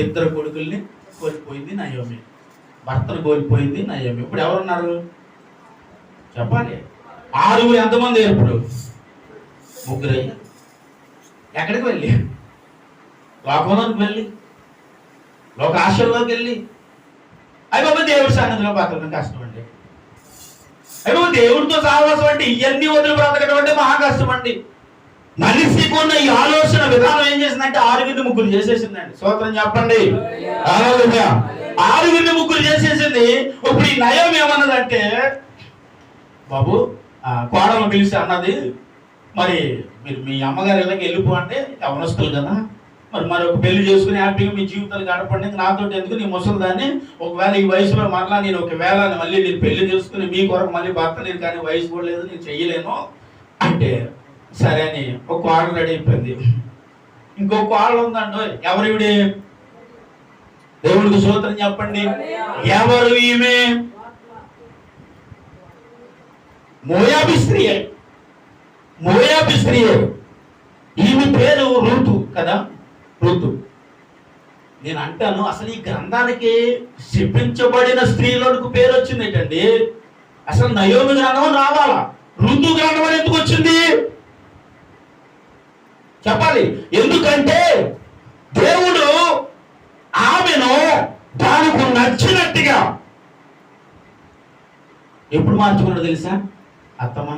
ఇద్దరు కొడుకుల్ని కోల్పోయింది నయోమి, భర్తను కోల్పోయింది నయోమి. ఇప్పుడు ఎవరున్నారు చెప్పాలి? 6 ఎంతమంది ఇప్పుడు? 3 అయ్యారు. ఎక్కడికి వెళ్ళి? లోకంలోకి వెళ్ళి, లోక ఆశల్లోకి వెళ్ళి. అయిపోయి దేవుడి సన్నిధిలో బతకడం కష్టం అండి. అయిపోయి దేవుడితో సహవాసం అంటే ఇవన్నీ వదిలి బ్రతకడం అంటే మహా కష్టం అండి. మనిషికి ఉన్న ఈ ఆలోచన విధానం ఏం చేసిందంటే 6 ముగ్గురు చేసేసిందండి. స్తోత్రం చెప్పండి. 6 ముగ్గురు చేసేసింది. ఇప్పుడు ఈ నయోమి ఏమన్నదంటే, బాబు కోడలు పిలిచి అన్నది, మరి మీరు మీ అమ్మగారి ఇళ్ళకి వెళ్ళిపో అంటే, యవనస్తులు కదా, మరి ఒక పెళ్లి చేసుకుని హ్యాపీగా మీ జీవితాలు గడపండి, నాతో ఎందుకు, నీ ముసలిదాన్ని, ఒకవేళ ఈ వయసులో మరలా నేను ఒకవేళ మళ్ళీ నేను పెళ్లి చేసుకుని మీ కొరకు మళ్ళీ భర్త నేను కానీ వయసు కూడా లేదు, నేను చెయ్యలేను అంటే, సరే అని ఒక కోడలు రెడీ అయిపోయింది. ఇంకో కోడలు ఉందండి. ఎవరు ఈవిడే? దేవుడికి స్తోత్రం చెప్పండి. ఎవరు ఈమె? మోయాబు స్త్రీయే. మోయాబు స్త్రీయే. ఈమె పేరు రూతు కదా, రూతు. నేను అంటాను, అసలు ఈ గ్రంథానికి శపించబడిన స్త్రీలకు పేరు వచ్చింది ఏంటండి? అసలు నయోమి గ్రంథం రావాలా? ఋతు గ్రంథం అని ఎందుకు వచ్చింది చెప్పాలి. ఎందుకంటే దేవుడు ఆమెను దానికి నచ్చినట్టుగా ఎప్పుడు మార్చుకున్నాడు తెలుసా? అత్తమ్మ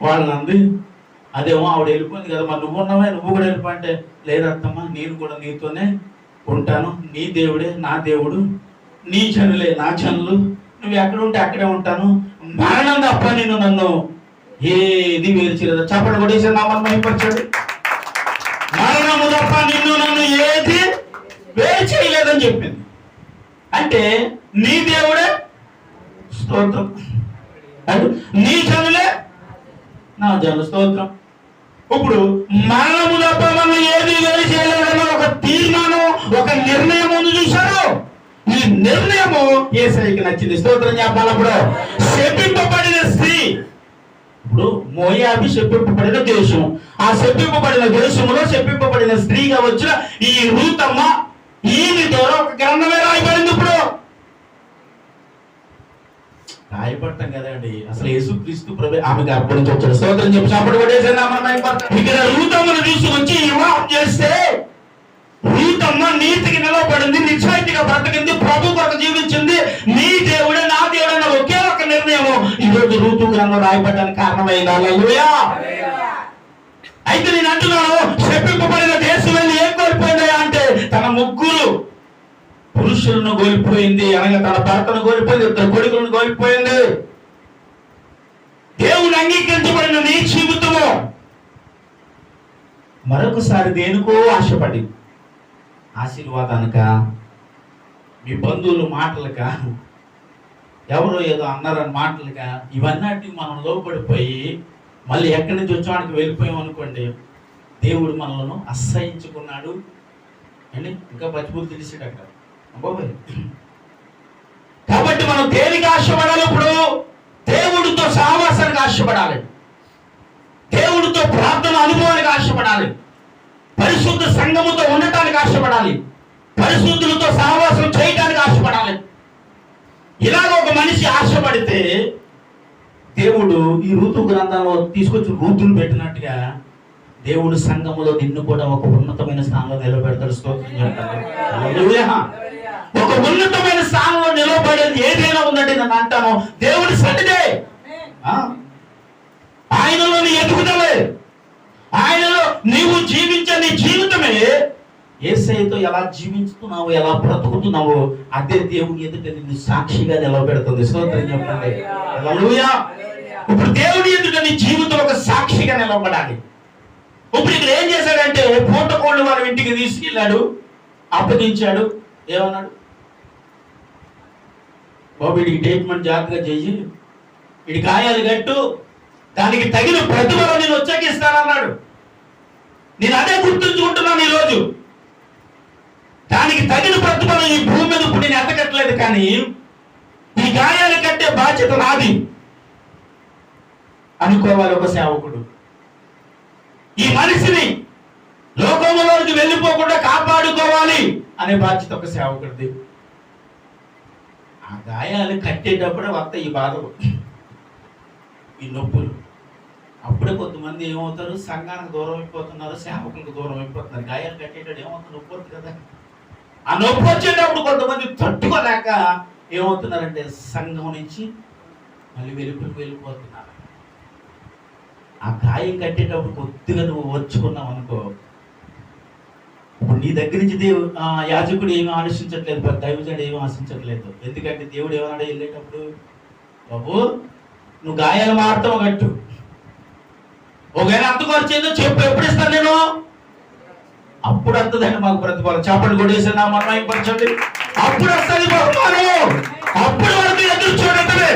వాళ్ళంది, అదేమో ఆవిడ వెళ్ళిపోయింది కదా, మరి నువ్వు ఉన్నావా, నువ్వు కూడా వెళ్ళిపో అంటే, లేదత్తమ్మ నేను కూడా నీతోనే ఉంటాను, నీ దేవుడే నా దేవుడు, నీ జనులే నా జనులు, నువ్వు ఎక్కడ ఉంటే అక్కడే ఉంటాను, మరణం తప్ప నేను నన్ను ఏది వేరు చేయలేదు. చప్పట్లు కొట్టేసి నామని మహిమపరచాడు. మరణము తప్ప నిన్ను నన్ను ఏది వేరు చేయలేదని చెప్పింది. అంటే నీ దేవుడే, స్తోత్రం, నీ జనులే నా జనులు, స్తోత్రం. ఇప్పుడు మరణము తప్ప మనం ఏది వేరు చేయలేదన్న ఒక తీర్మానం, ఒక నిర్ణయం ఉంది చూశారు. ఈ నిర్ణయము యేసయ్యకి నచ్చింది. స్తోత్రం చెప్పాలప్పుడు. శపింపబడిన స్త్రీ, ఇప్పుడు మోయాబు శపింపబడిన దేశం, ఆ శపింపబడిన దేశంలో శపింపబడిన స్త్రీగా వచ్చిన ఈ రూతమ్మ, ఈమె ద్వారా ఒక గ్రంథమే రాయబడింది. ఇప్పుడు రాయబడటం కదండి, అసలు యేసుక్రీస్తు ప్రభు ఆమె గర్భం నుంచి వచ్చాడు. స్తోత్రం చెప్పి చప్పట్లు కొట్టేసి ఇక్కడ రూతమ్మను తీసుకొచ్చి వివాహం చేస్తే, రూతమ్మ నీతికి నిలబడింది, నిశ్చయితీగా బ్రతికింది, ప్రభు కొరకు జీవించింది, నీ దేవుడే నా దేవుడే అన్న ఒకే ఒక నిర్ణయం ఈరోజు రూతు గ్రంథం రాయబడడానికి కారణమైంది. హల్లెలూయా. అయితే నేను అంటున్నాను, శపింపబడిన దేశం వెళ్ళి ఏం కోల్పోయిందా అంటే, తన 3 పురుషులను కోల్పోయింది, అనగా తన భర్తను కోల్పోయింది, 2 కొడుకులను కోల్పోయింది. దేవుడు అంగీకరించబడిన నీ జీవితము మరొకసారి దేనికో ఆశపడి, ఆశీర్వాదానిక, మీ బంధువుల మాటలక, ఎవరో ఏదో అన్నారని మాటలక, ఇవన్నీ మనం లోపడిపోయి మళ్ళీ ఎక్కడి నుంచి వచ్చానికి వెళ్ళిపోయాం అనుకోండి, దేవుడు మనలను అసహించుకున్నాడు అని ఇంకా పచ్చిపూలు తెలిసాడు అక్కడ. కాబట్టి మనం దేనికి ఆశపడాలి? ఇప్పుడు దేవుడితో సహవాసానికి ఆశపడాలి, దేవుడితో ప్రార్థన అనుభవానికి ఆశపడాలి, పరిశుద్ధ సంఘముతో ఉండటానికి ఆశపడాలి, పరిశుద్ధులతో సహవాసం చేయడానికి ఆశపడాలి. ఇలాగ ఒక మనిషి ఆశపడితే దేవుడు ఈ ఋతు గ్రంథంలో తీసుకొచ్చి రూతులు పెట్టినట్టుగా దేవుడు సంఘములో నిన్ను కూడా ఒక ఉన్నతమైన స్థానంలో నిలబెడతాడు. స్తోత్రం చెప్పండి. ఒక ఉన్నతమైన స్థానంలో నిలబడేది ఏదైనా ఉందంటే నేను అంటాను, దేవుడి సన్నిధే. ఆయనలో నీ ఎదుగుదలే, ఆయనలో నీవు జీవించే నీ జీవితమే యేసయ్యతో ఎలా జీవించుతున్నావు, ఎలా బ్రతుకుతున్నావు, అదే దేవుని ఎదుట నిన్ను సాక్షిగా నిలబెడుతుంది. స్తోత్రం చెప్పండి. హల్లెలూయా. ఇప్పుడు దేవుడి ఎదుట నీ జీవితం ఒక సాక్షిగా నిలబడాలి. ఇప్పుడు ఇక్కడ ఏం చేశాడంటే పూటకోళ్ళు వారి ఇంటికి తీసుకెళ్ళాడు, అప్పగించాడు. ఏమన్నాడు? బాబు వీడికి ట్రీట్మెంట్ జాగ్రత్తగా చెయ్యి, వీడి గాయాలు కట్టు, దానికి తగిన ప్రతిఫలం నేను వచ్చేకిస్తానన్నాడు. నేను అదే గుర్తుంచుకుంటున్నాను ఈరోజు. దానికి తగిన ప్రతిఫలం ఈ భూమి మీద ఇప్పుడు నేను ఎత్తకట్లేదు, కానీ ఈ గాయాలు కట్టే బాధ్యత నాది అనుకోవాలి ఒక సేవకుడు. ఈ మనిషిని లోకంలోకి వెళ్ళిపోకుండా కాపాడుకోవాలి అనే బాధ్యత ఒక సేవకుడిది. ఆ గాయాలు కట్టేటప్పుడే వస్తాయి ఈ బాధలు, ఈ నొప్పులు. అప్పుడే కొంతమంది ఏమవుతారు, సంఘానికి దూరం అయిపోతున్నారు, సేవకులకు దూరం అయిపోతున్నారు. గాయాలు కట్టేటప్పుడు ఏమవుతుంది, నొప్పి వస్తుంది కదా. ఆ నొప్పి వచ్చేటప్పుడు కొంతమంది తట్టుకోలేక ఏమవుతున్నారంటే సంఘం నుంచి మళ్ళీ వెళ్ళిపోతున్నారు. ఆ గాయం కట్టేటప్పుడు కొద్దిగా నువ్వు వచ్చుకున్నావు అనుకో, ఇప్పుడు నీ దగ్గర నుంచి యాజకుడు ఏమి ఆలోచించట్లేదు, దైవజనుడు ఏమి ఆశించట్లేదు. ఎందుకంటే దేవుడు ఏమన్నాడు వెళ్ళేటప్పుడు, బాబు నువ్వు గాయాలు మారుతావు కట్టు, ఒకవేళ అంతకొచ్చిందో చెప్పు, ఎప్పుడు ఇస్తాను నేను, అప్పుడు వస్తుందండి మాకు ప్రతిఫలం. చేపలు కొట్టేసినా మనం పరచండి, అప్పుడు వస్తుంది బహుమానం. అప్పుడు వరకు ఎదురు చూడటమే.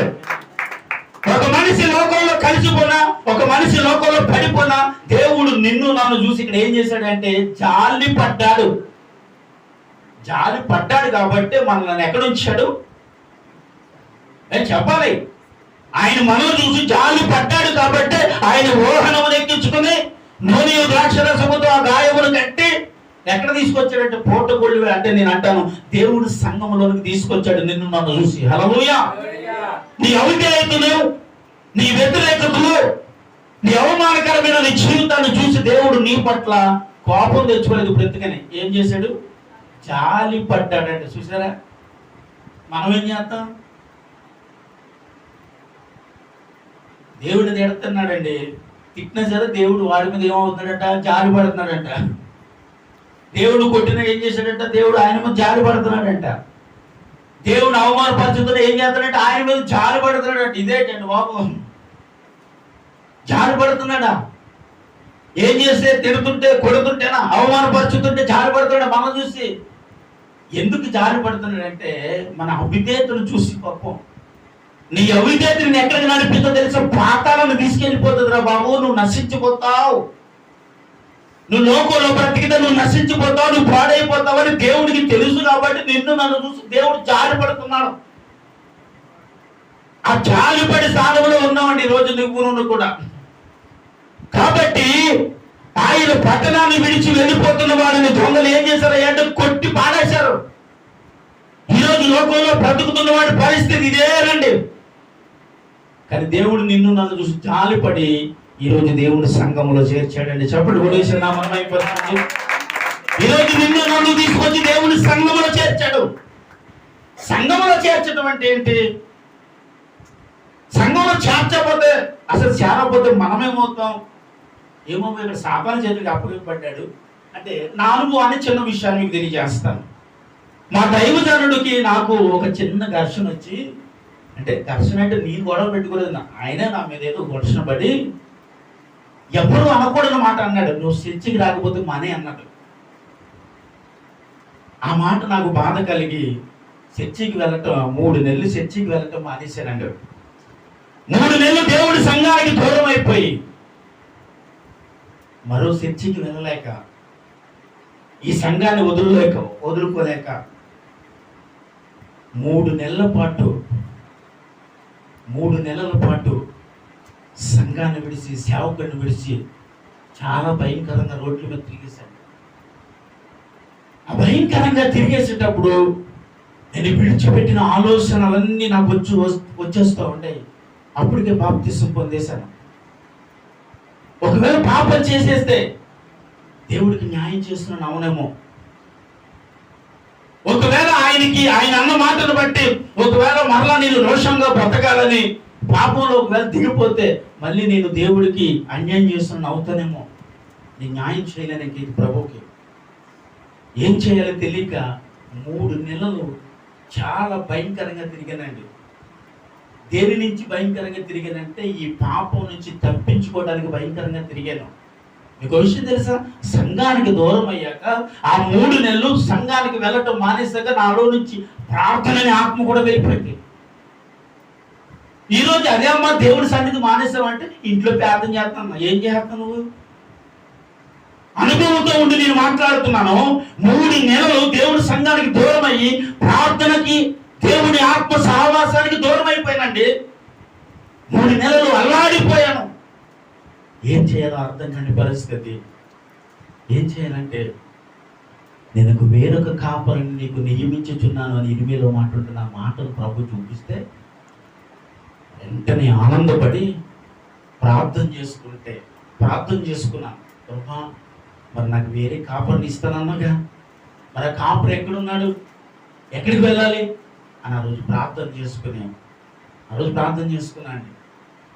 ఒక మనిషి లోకంలో కలిసిపోయినా, ఒక మనిషి లోకంలో పడిపోయినా, దేవుడు నిన్ను నన్ను చూసి ఇక్కడ ఏం చేశాడంటే జాలి పడ్డాడు. జాలి పడ్డాడు కాబట్టి మనల్ని ఎక్కడ ఉంచాడు చెప్పాలి. ఆయన మనం చూసి జాలి పడ్డాడు కాబట్టి ఆయన ఓహనమును ఎక్కించుకుని నూనె ద్రాక్షరసముతో ఆ గాయమును కట్టి ఎక్కడ తీసుకొచ్చాడంటే పోటగొళ్ళు. అంటే నేను అంటాను, దేవుడు సంఘంలోనికి తీసుకొచ్చాడు నిన్ను నన్ను చూసి. హల్లెలూయా. నీ అవిధేయతలు, నీ వ్యతిరేకతలు, నీ అవమానకరమైన నీ జీవితాన్ని చూసి దేవుడు నీ పట్ల కోపం తెచ్చుకోలేదు. బ్రతికని ఏం చేశాడు, జాలి పడ్డాడంటే. చూసారా, మనం ఏం చేస్తాం, దేవుడిని తిడుతున్నాడండి, తిట్టినా సరే దేవుడు వాడి మీద ఏమవుతున్నాడంట, జాలి పడుతున్నాడంట. దేవుడు కొట్టినా ఏం చేశాడంట, దేవుడు ఆయన మీద జాలి పడుతున్నాడంట. దేవుడు అవమానపరుచుతున్నా ఏం చేస్తాడంటే ఆయన మీద జాలి పడుతున్నాడంట. ఇదేంటండి బాబు, జాలి పడుతున్నాడా? ఏం చేస్తే తిడుతుంటే కొడుతుంటేనా, అవమానపరుచుతుంటే జాలి పడుతున్నాడా? మనం చూసి ఎందుకు జాలి పడుతున్నాడంటే మన అవిధేయతను చూసి. పాపం నీ అవిధేయతని ఎక్కడికి నడిపిస్తో తెలుసా, పాతాలను తీసుకెళ్ళిపోతుందిరా బాబు. నువ్వు నశించిపోతావు, నువ్వు లోకంలో బ్రతికితే నువ్వు నశించిపోతావు, నువ్వు పాడైపోతావు అని దేవుడికి తెలుసు. కాబట్టి నిన్ను నన్ను చూసి దేవుడు జాలి పడుతున్నాడు. ఆ జాలిపడి స్థానంలో ఉన్నామండి ఈరోజు నువ్వు కూడా. కాబట్టి ఆయన పట్టణాన్ని విడిచి వెళ్ళిపోతున్న వాడిని దొంగలు ఏం చేశారు అంటే కొట్టి పాడేశారు. ఈరోజు లోకంలో బ్రతుకుతున్న వాడి పరిస్థితి ఇదేనండి. కానీ దేవుడు నిన్ను నన్ను చూసి జాలిపడి ఈరోజు దేవుడు సంఘంలో చేర్చాడండి. చెప్పండి కొడేసిన మనమైపోతుంది. ఈరోజు నిన్ను నన్ను తీసుకొచ్చి దేవుడు సంఘంలో చేర్చాడు. సంఘంలో చేర్చడం అంటే ఏంటి? సంఘంలో చేర్చకపోతే, అసలు చేరకపోతే మనమేమవుతాం? ఏమో ఇక్కడ సాతాను చేతులకు అప్పగింపబడ్డాడు అంటే నా అనుభవాన్ని చిన్న విషయాన్ని మీకు తెలియజేస్తాను. మా దైవజనుడికి నాకు ఒక చిన్న ఘర్షణ వచ్చి, అంటే ఘర్షణ అంటే నేను గొడవ పెట్టుకోలేదు, ఆయనే నా మీద ఏదో ఘర్షణ పడి ఎవరు అనకూడని మాట అన్నాడు, నువ్వు చర్చికి రాకపోతే మనే అన్నాడు. ఆ మాట నాకు బాధ కలిగి చర్చికి వెళ్ళటం 3 నెలలు చర్చికి వెళ్ళటం మానేశానండి. 3 నెలలు దేవుడి సంఘానికి దూరం అయిపోయి మరో చర్చికి వెళ్ళలేక, ఈ సంఘాన్ని వదులుకోలేక 3 నెలల పాటు సంఘాన్ని విడిచి, సేవకుడిని విడిచి చాలా భయంకరంగా రోడ్ల మీద తిరిగేశాను. ఆ భయంకరంగా తిరిగేసేటప్పుడు నేను విడిచిపెట్టిన ఆలోచనలన్నీ నాకు వచ్చేస్తూ ఉంటాయి. అప్పటికే బాప్తిసం పొందేశాను. ఒకవేళ పాపం చేసేస్తే దేవుడికి న్యాయం చేస్తున్నాను అవునేమో. ఒకవేళ ఆయన అన్న మాటను బట్టి ఒకవేళ మరలా నేను రోషంగా బ్రతకాలని పాపంలో ఒకవేళ దిగిపోతే మళ్ళీ నేను దేవుడికి అన్యాయం చేస్తున్నాను అవుతానేమో. నేను న్యాయం చేయలేనికి ప్రభుకి ఏం చేయాలో తెలియక 3 నెలలు చాలా భయంకరంగా తిరిగానండి. దేని నుంచి భయంకరంగా తిరిగానంటే ఈ పాపం నుంచి తప్పించుకోవడానికి భయంకరంగా తిరిగాను. మీకు విషయం తెలుసా? సంఘానికి దూరం అయ్యాక ఆ 3 నెలలు సంఘానికి వెళ్ళటం మానేసాక నాలో నుంచి ప్రార్థనని ఆత్మ కూడా వెళ్ళిపోయింది. ఈరోజు అదే అమ్మా దేవుడి సన్నిధి మానేసావంటే ఇంట్లో ప్రార్థన చేస్తాను. ఏం చేస్తాను నువ్వు? అనుభవంతో ఉండి నేను మాట్లాడుతున్నాను. 3 నెలలు దేవుడి సంఘానికి దూరం అయ్యి ప్రార్థనకి దేవుడి ఆత్మ సహవాసానికి దూరం అయిపోయానండి. 3 నెలలు అల్లాడిపోయాను. ఏం చేయాలో అర్థం కాని పరిస్థితి. ఏం చేయాలంటే నేను వేరొక కాపరిని నీకు నియమించుచున్నాను అని 8లో మాట్లాడుతున్న మాటలు ప్రభు చూపిస్తే వెంటనే ఆనందపడి ప్రార్థన చేసుకున్నాను. ప్రభా, మరి నాకు వేరే కాపరిని ఇస్తానన్నాగా, మరి ఆ కాపరి ఎక్కడున్నాడు, ఎక్కడికి వెళ్ళాలి అని ఆ రోజు ప్రార్థన చేసుకున్నాను.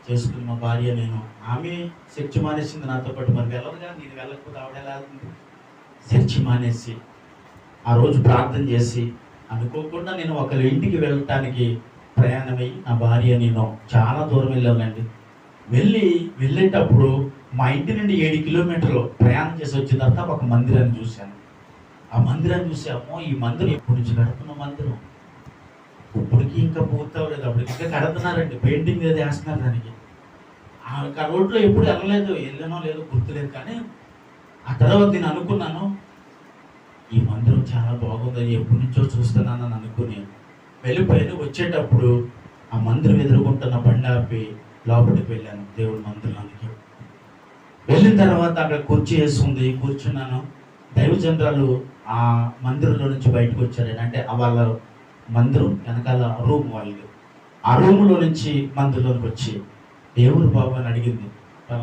చేసుకుని మా భార్య నేను, ఆమె చర్చి మానేసింది నాతో పాటు. మరి వెళ్ళదుగా, నేను వెళ్ళకపోతే ఆవిడ ఎలా వెళ్తుంది? చర్చి మానేసి ఆ రోజు ప్రార్థన చేసి అనుకోకుండా నేను ఒకరి ఇంటికి వెళ్ళటానికి ప్రయాణమై నా భార్య నేను చాలా దూరం వెళ్ళానండి. వెళ్ళేటప్పుడు మా ఇంటి నుండి 7 కిలోమీటర్లు ప్రయాణం చేసి వచ్చిన తర్వాత ఒక మందిరాన్ని చూశాను. ఆ మందిరాన్ని చూసి, అమ్మో, ఈ మందిరం ఎప్పటి నుంచి కడుతున్న మందిరం, ఇప్పటికి ఇంకా పూర్తవలేదు, అప్పటికి ఇంకా కడుతున్నారండి, పెయింటింగ్ ఏదో వేస్తున్నారు దానికి. ఆ రోడ్లో ఎప్పుడు వెళ్ళానో లేదో గుర్తులేదు. కానీ ఆ తర్వాత నేను అనుకున్నాను, ఈ మందిరం చాలా బాగుందని ఎప్పటి నుంచో చూస్తున్నానని అనుకుని వెళ్ళిపోయాను. వచ్చేటప్పుడు ఆ మందిరం ఎదుర్కొంటున్న బండి ఆపి లోపలికి వెళ్ళాను దేవుడి మందిరానికి. వెళ్ళిన తర్వాత అక్కడ కుర్చీ వేస్తుంది, కూర్చున్నాను. దైవజనరాలు ఆ మందిరంలో నుంచి బయటకు వచ్చారు. అంటే వాళ్ళ మందిరం వెనకాల రూమ్ వాళ్ళది. ఆ రూములో నుంచి మందిరంలోకి వచ్చి, దేవుడు బాబు అని అడిగింది.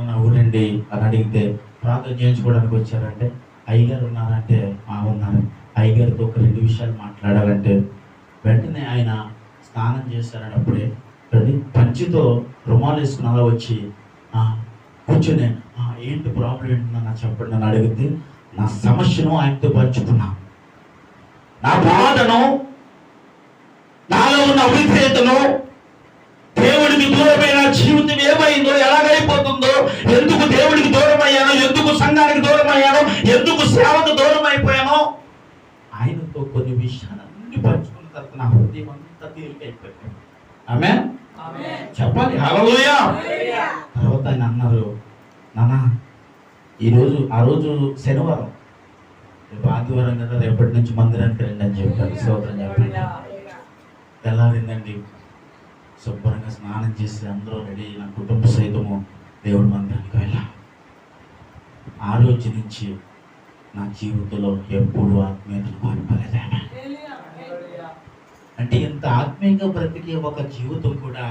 నా ఊరండి అని అడిగితే, ప్రార్థన చేయించుకోవడానికి వచ్చారంటే, అయ్యగారు ఉన్నారంటే ఉన్నారు. అయ్యగారితో ఒక 2 విషయాలు మాట్లాడాలంటే వెంటనే ఆయన స్నానం చేశారని అప్పుడే పంచితో రుమాలు వేసుకుని అలా వచ్చి కూర్చొని, ఏంటి ప్రాబ్లం ఏంటన్నా చెప్పండి అని అడిగితే, నా సమస్యను ఆయనతో పంచుకున్నా, నా బాధను, నాలో ఉన్న అవిధేయతను, దేవుడికి దూరమైన జీవితం ఏమైందో, ఎలాగైపోతుందో, ఎందుకు దేవుడికి దూరం అయ్యానో, ఎందుకు సంఘానికి దూరం అయ్యానో, ఎందుకు సేవకు దూరం అయిపోయానో ఆయనతో కొన్ని విషయాలన్నీ పంచుకున్న తర్వాత నా హృదయం అంతా తేలికైపోయింది. ఆమేన్ చెప్పాలి. హల్లెలూయా. తర్వాత ఆయన అన్నారు, నాన్న ఆ రోజు శనివారం, రేపు ఆదివారం కదా, రేపటి నుంచి మందిరానికి రండి అని చెప్పారు. స్తోత్రం చెప్పండి. తెల్లారిందండి, శుభ్రంగా స్నానం చేసి అందరూ రెడీ, నా కుటుంబ సైతము దేవుడి మందిరానికి వెళ్ళా. ఆ రోజు నుంచి నా జీవితంలో ఎప్పుడు ఆత్మీయతను కోల్పోలేదు. అంటే ఇంత ఆత్మీయంగా బ్రతికే ఒక జీవితం కూడా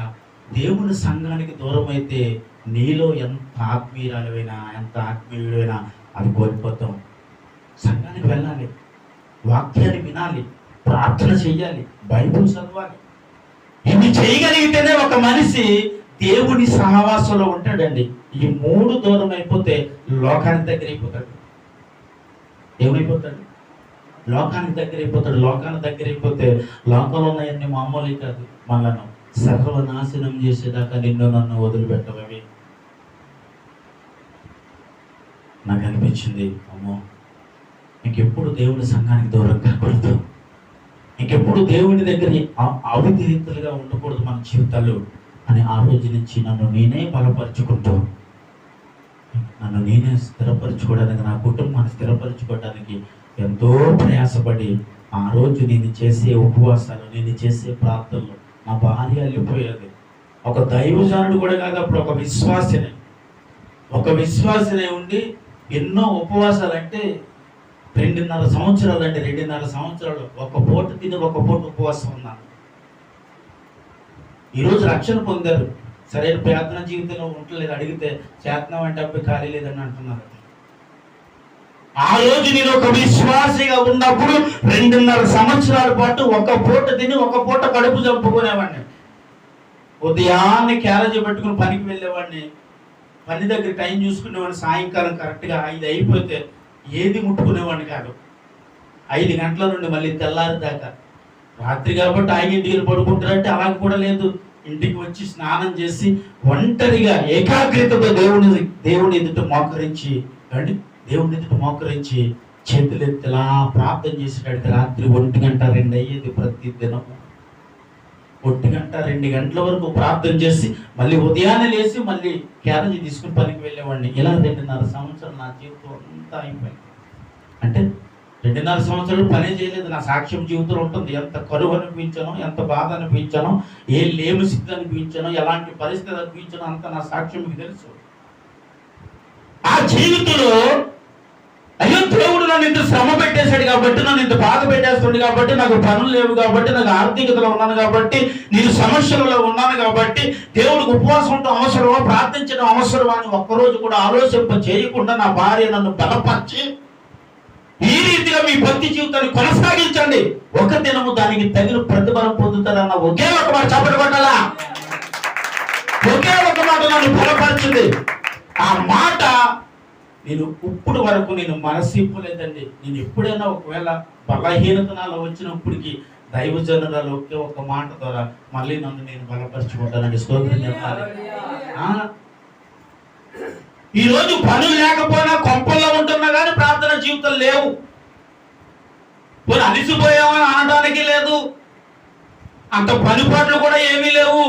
దేవుని సంఘానికి దూరం అయితే నీలో ఎంత ఆత్మీయురాలువైనా, ఎంత ఆత్మీయుడైనా అది కోల్పోతాం. సంఘానికి వెళ్ళాలి, వాక్యాన్ని వినాలి, ప్రార్థన చెయ్యాలి, బైబుల్ చదవాలి. ఇవి చేయగలిగితేనే ఒక మనిషి దేవుని సహవాసంలో ఉంటాడండి. ఈ 3 దూరం అయిపోతే లోకానికి దగ్గర అయిపోతాడు. ఏమైపోతాడు? లోకానికి దగ్గర అయిపోతాడు. లోకానికి దగ్గర అయిపోతే లోకంలో ఉన్నాయన్నీ మామూలు కాదు, మనను సర్వనాశనం చేసేదాకా నిన్ను నన్ను వదిలిపెట్టవవి. నాకు అనిపించింది, అమ్మో, ఇంకెప్పుడు దేవుని సంఘానికి దూరం కాకూడదు, ఇంకెప్పుడు దేవుని దగ్గర అవిధేయతలుగా ఉండకూడదు మన జీవితాలు అని ఆ రోజు నుంచి నన్ను నేనే బలపరుచుకుంటూ, నన్ను నేనే స్థిరపరచుకోవడానికి, నా కుటుంబాన్ని స్థిరపరచుకోవడానికి ఎంతో ప్రయాసపడి ఆ రోజు నేను చేసే ఉపవాసాలు, నేను చేసే ప్రార్థనలు, నా భార్య వెళ్ళిపోయేది. ఒక దైవజనుడు కూడా కాదు, అప్పుడు ఒక విశ్వాసనే ఉండి ఎన్నో ఉపవాసాలు. అంటే 2.5 సంవత్సరాలు అండి, 2.5 సంవత్సరాలు ఒక పూట తిని ఒక పూట ఉపవాసం ఉన్నాను. ఈరోజు రక్షణ పొందారు, సరైన ప్రార్థన జీవితంలో ఉండలేదు. అడిగితే చేతనం అంటే అప్పుడు ఖాళీ లేదని అంటున్నారు. ఆ రోజు నేను ఒక విశ్వాసిగా ఉన్నప్పుడు 2.5 సంవత్సరాల పాటు ఒక పూట తిని ఒక పూట కడుపు చంపుకునేవాడిని. ఉదయాన్నే క్యారేజీ పెట్టుకుని పనికి వెళ్ళేవాడిని, పని దగ్గర టైం చూసుకునేవాడిని. సాయంకాలం కరెక్ట్గా 5 అయిపోతే ఏది ముట్టుకునేవాడిని కాదు. 5 గంటల నుండి మళ్ళీ తెల్లారి దాకా. రాత్రి కాబట్టి 5 పడుకుంటారంటే అలా కూడా లేదు. ఇంటికి వచ్చి స్నానం చేసి ఒంటరిగా ఏకాగ్రతతో దేవుని ఎదుట మోకరించి చేతులెత్తిలా ప్రార్థన చేసేటట్టు రాత్రి 1-2 అయ్యేది ప్రతి దినము. 1-2 గంటల వరకు ప్రార్థన చేసి మళ్ళీ ఉదయాన్నే లేచి మళ్ళీ క్యారేజీ తీసుకుని పనికి వెళ్ళేవాడిని. ఇలా 2.5 సంవత్సరాలు నా జీవితం అంతా అయిపోయింది. అంటే 2.5 సంవత్సరాలు పనే చేయలేదు. నా సాక్ష్యం జీవితంలో ఉంటుంది. ఎంత కరువు అనిపించానో, ఎంత బాధ అనిపించానో, ఏ లేము స్థితి అనిపించానో, ఎలాంటి పరిస్థితి అనిపించానో అంత నా సాక్ష్యం మీకు తెలుసు. ఆ జీవితంలో అయ్యో దేవుడు నన్ను ఇంత శ్రమ పెట్టేశాడు కాబట్టి, నన్ను ఇంత బాధ పెట్టేస్తుంది కాబట్టి, నాకు పనులు లేవు కాబట్టి, నాకు ఆర్థికతలో ఉన్నాను కాబట్టి, నేను సమస్యలలో ఉన్నాను కాబట్టి, దేవుడికి ఉపవాసం ఉండడం అవసరమా, ప్రార్థించడం అవసరమా అని ఒక్కరోజు కూడా ఆలోచింప చేయకుండా నా భార్య నన్ను బలపరిచి ఈ రీతిగా మీ భక్తి జీవితాన్ని కొనసాగించండి, ఒక దినము దానికి తగిన ప్రతిఫలం పొందుతారన్న ఒకే ఒక మాట చప్పటి కొట్టాలా, ఒకే ఒక మాట నన్ను బలపరిచింది. ఆ మాట నేను ఇప్పుడు వరకు నేను మనసిప్పలేదండి. నేను ఎప్పుడైనా ఒకవేళ బలహీనత నాలో వచ్చినప్పటికీ దైవజనులలో ఒకే ఒక మాట ద్వారా మళ్ళీ నన్ను నేను బలపరుచుకుంటానండి. స్తోత్రం చెప్పాలి. ఈరోజు పనులు లేకపోయినా కొంపల్లో ఉంటున్నా కానీ ప్రార్థన జీవితం లేవు. పోనీ అలిసిపోయామని అనడానికి లేదు, అంత పనిపాట్లు కూడా ఏమీ లేవు.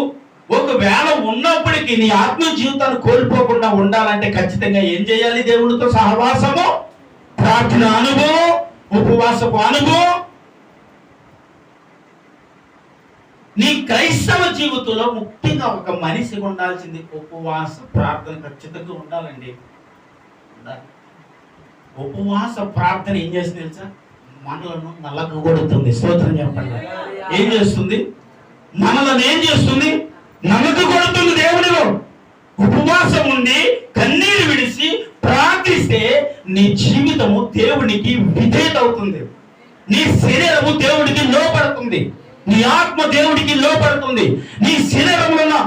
ఒకవేళ ఉన్నప్పటికీ నీ ఆత్మ జీవితాన్ని కోల్పోకుండా ఉండాలంటే ఖచ్చితంగా ఏం చేయాలి? దేవుడితో సహవాసము, ప్రార్థన అనుభవం, ఉపవాసపు అనుభవం. నీ క్రైస్తవ జీవితంలో ముఖ్యంగా ఒక మనిషి ఉండాల్సింది ఉపవాస ప్రార్థన ఖచ్చితంగా ఉండాలండి. ఉపవాస ప్రార్థన ఏం చేస్తుంది తెలుసా? మనలను నలగగొడుతుంది. స్తోత్రం చెప్పండి. ఏం చేస్తుంది? మనలను ఏం చేస్తుంది? నలగగొడుతుంది. దేవుడిలో ఉపవాసం ఉండి కన్నీరు విడిచి ప్రార్థిస్తే నీ జీవితము దేవునికి విధేయత అవుతుంది. నీ శరీరము దేవుడికి లోపడుతుంది. నీ ఆత్మ దేవుడికి లోపడుతుంది. నీ శరీరంలో ఉన్న